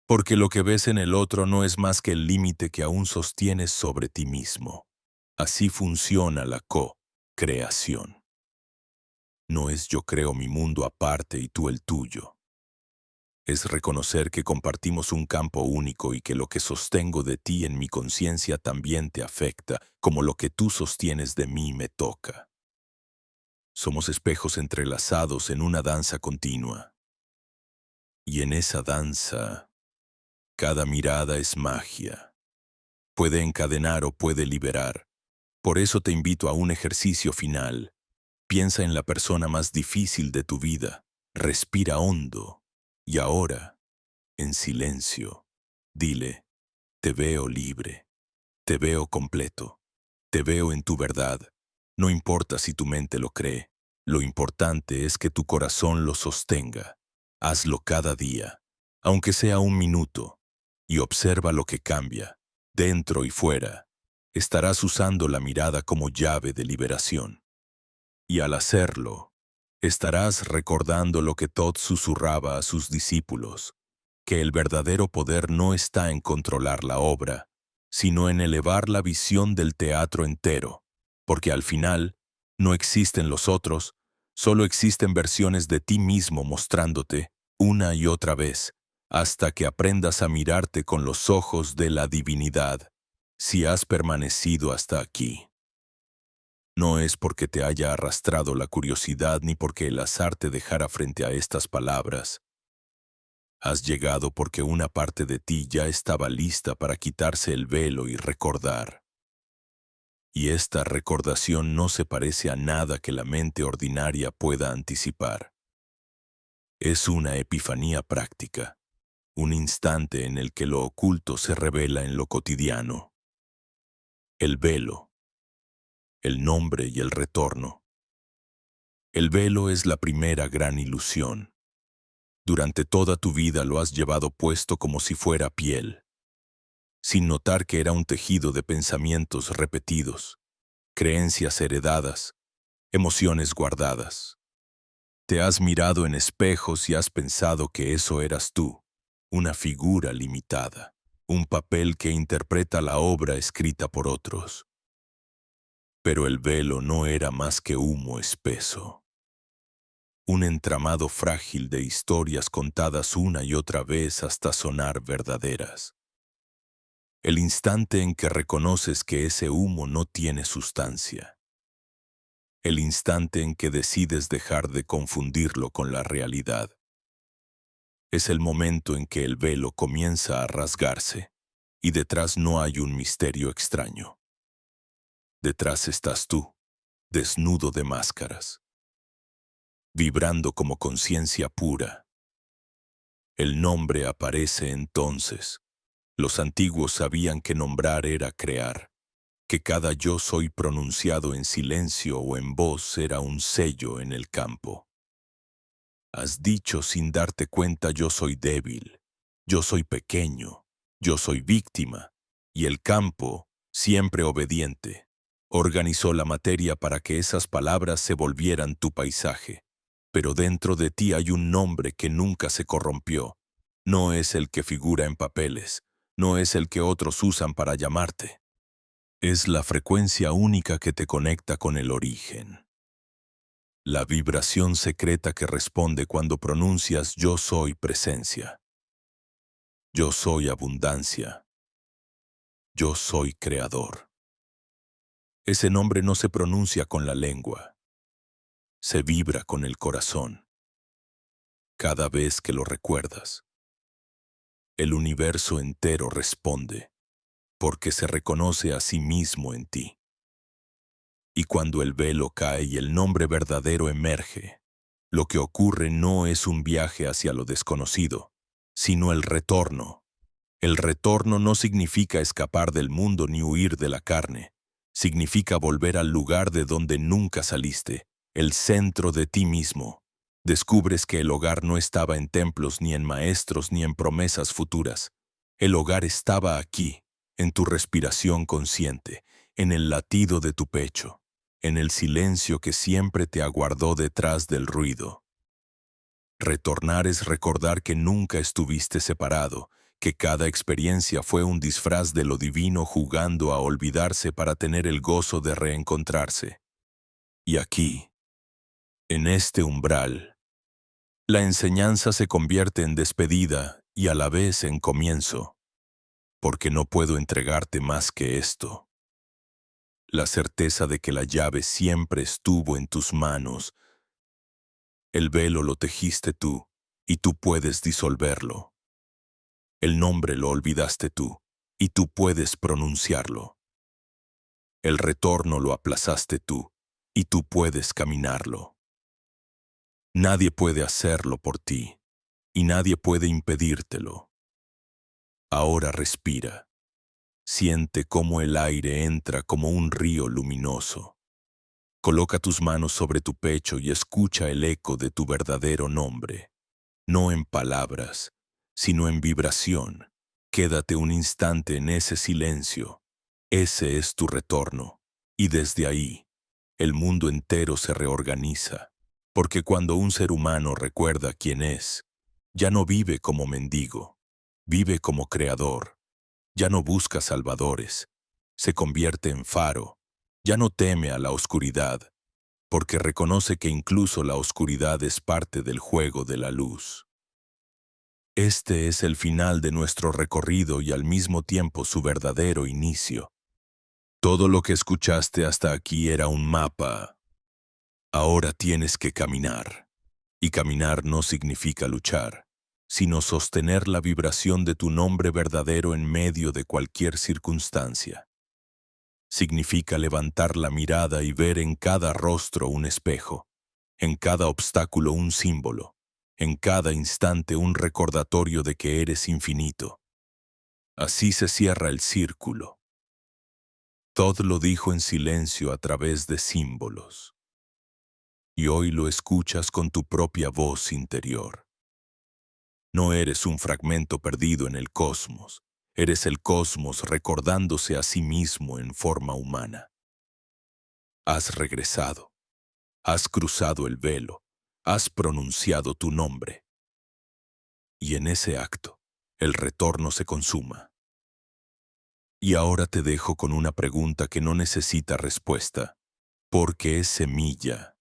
Porque lo que ves en el otro no es más que el límite que aún sostienes sobre ti mismo. Así funciona la co-creación. No es yo creo mi mundo aparte y tú el tuyo. Es reconocer que compartimos un campo único y que lo que sostengo de ti en mi conciencia también te afecta, como lo que tú sostienes de mí me toca. Somos espejos entrelazados en una danza continua. Y en esa danza, cada mirada es magia. Puede encadenar o puede liberar. Por eso te invito a un ejercicio final. Piensa en la persona más difícil de tu vida. Respira hondo. Y ahora, en silencio, dile, te veo libre, te veo completo, te veo en tu verdad. No importa si tu mente lo cree, lo importante es que tu corazón lo sostenga. Hazlo cada día, aunque sea un minuto, y observa lo que cambia, dentro y fuera. Estarás usando la mirada como llave de liberación. Y al hacerlo, estarás recordando lo que Todd susurraba a sus discípulos, que el verdadero poder no está en controlar la obra, sino en elevar la visión del teatro entero, porque al final no existen los otros, solo existen versiones de ti mismo mostrándote una y otra vez, hasta que aprendas a mirarte con los ojos de la divinidad, si has permanecido hasta aquí. No es porque te haya arrastrado la curiosidad ni porque el azar te dejara frente a estas palabras. Has llegado porque una parte de ti ya estaba lista para quitarse el velo y recordar. Y esta recordación no se parece a nada que la mente ordinaria pueda anticipar. Es una epifanía práctica, un instante en el que lo oculto se revela en lo cotidiano. El velo, el nombre y el retorno. El velo es la primera gran ilusión. Durante toda tu vida lo has llevado puesto como si fuera piel, sin notar que era un tejido de pensamientos repetidos, creencias heredadas, emociones guardadas. Te has mirado en espejos y has pensado que eso eras tú, una figura limitada, un papel que interpreta la obra escrita por otros. Pero el velo no era más que humo espeso, un entramado frágil de historias contadas una y otra vez hasta sonar verdaderas. El instante en que reconoces que ese humo no tiene sustancia. El instante en que decides dejar de confundirlo con la realidad. Es el momento en que el velo comienza a rasgarse y detrás no hay un misterio extraño. Detrás estás tú, desnudo de máscaras, vibrando como conciencia pura. El nombre aparece entonces. Los antiguos sabían que nombrar era crear, que cada yo soy pronunciado en silencio o en voz era un sello en el campo. Has dicho sin darte cuenta yo soy débil, yo soy pequeño, yo soy víctima, y el campo, siempre obediente, organizó la materia para que esas palabras se volvieran tu paisaje. Pero dentro de ti hay un nombre que nunca se corrompió. No es el que figura en papeles, no es el que otros usan para llamarte. Es la frecuencia única que te conecta con el origen. La vibración secreta que responde cuando pronuncias yo soy presencia. Yo soy abundancia. Yo soy creador. Ese nombre no se pronuncia con la lengua. Se vibra con el corazón. Cada vez que lo recuerdas, el universo entero responde, porque se reconoce a sí mismo en ti. Y cuando el velo cae y el nombre verdadero emerge, lo que ocurre no es un viaje hacia lo desconocido, sino el retorno. El retorno no significa escapar del mundo ni huir de la carne. Significa volver al lugar de donde nunca saliste, el centro de ti mismo. Descubres que el hogar no estaba en templos, ni en maestros, ni en promesas futuras. El hogar estaba aquí, en tu respiración consciente, en el latido de tu pecho, en el silencio que siempre te aguardó detrás del ruido. Retornar es recordar que nunca estuviste separado, que cada experiencia fue un disfraz de lo divino jugando a olvidarse para tener el gozo de reencontrarse. Y aquí, en este umbral, la enseñanza se convierte en despedida y a la vez en comienzo, porque no puedo entregarte más que esto. La certeza de que la llave siempre estuvo en tus manos. El velo lo tejiste tú, y tú puedes disolverlo. El nombre lo olvidaste tú, y tú puedes pronunciarlo. El retorno lo aplazaste tú, y tú puedes caminarlo. Nadie puede hacerlo por ti, y nadie puede impedírtelo. Ahora respira. Siente cómo el aire entra como un río luminoso. Coloca tus manos sobre tu pecho y escucha el eco de tu verdadero nombre. No en palabras, sino en vibración. Quédate un instante en ese silencio. Ese es tu retorno. Y desde ahí, el mundo entero se reorganiza. Porque cuando un ser humano recuerda quién es, ya no vive como mendigo, vive como creador. Ya no busca salvadores, se convierte en faro. Ya no teme a la oscuridad, porque reconoce que incluso la oscuridad es parte del juego de la luz. Este es el final de nuestro recorrido y al mismo tiempo su verdadero inicio. Todo lo que escuchaste hasta aquí era un mapa. Ahora tienes que caminar. Y caminar no significa luchar, sino sostener la vibración de tu nombre verdadero en medio de cualquier circunstancia. Significa levantar la mirada y ver en cada rostro un espejo, en cada obstáculo un símbolo, en cada instante un recordatorio de que eres infinito. Así se cierra el círculo. Todd lo dijo en silencio a través de símbolos. Y hoy lo escuchas con tu propia voz interior. No eres un fragmento perdido en el cosmos. Eres el cosmos recordándose a sí mismo en forma humana. Has regresado. Has cruzado el velo. Has pronunciado tu nombre. Y en ese acto, el retorno se consuma. Y ahora te dejo con una pregunta que no necesita respuesta. ¿Por qué es semilla?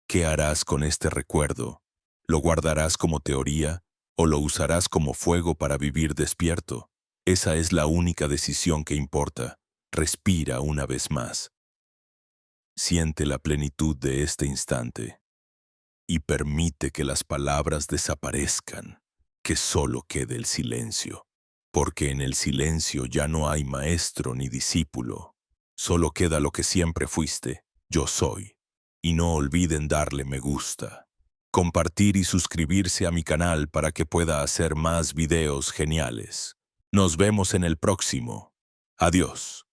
¿Qué harás con este recuerdo? ¿Lo guardarás como teoría o lo usarás como fuego para vivir despierto? Esa es la única decisión que importa. Respira una vez más. Siente la plenitud de este instante y permite que las palabras desaparezcan, que solo quede el silencio. Porque en el silencio ya no hay maestro ni discípulo. Solo queda lo que siempre fuiste, yo soy. Y no olviden darle me gusta, compartir y suscribirse a mi canal para que pueda hacer más videos geniales. Nos vemos en el próximo. Adiós.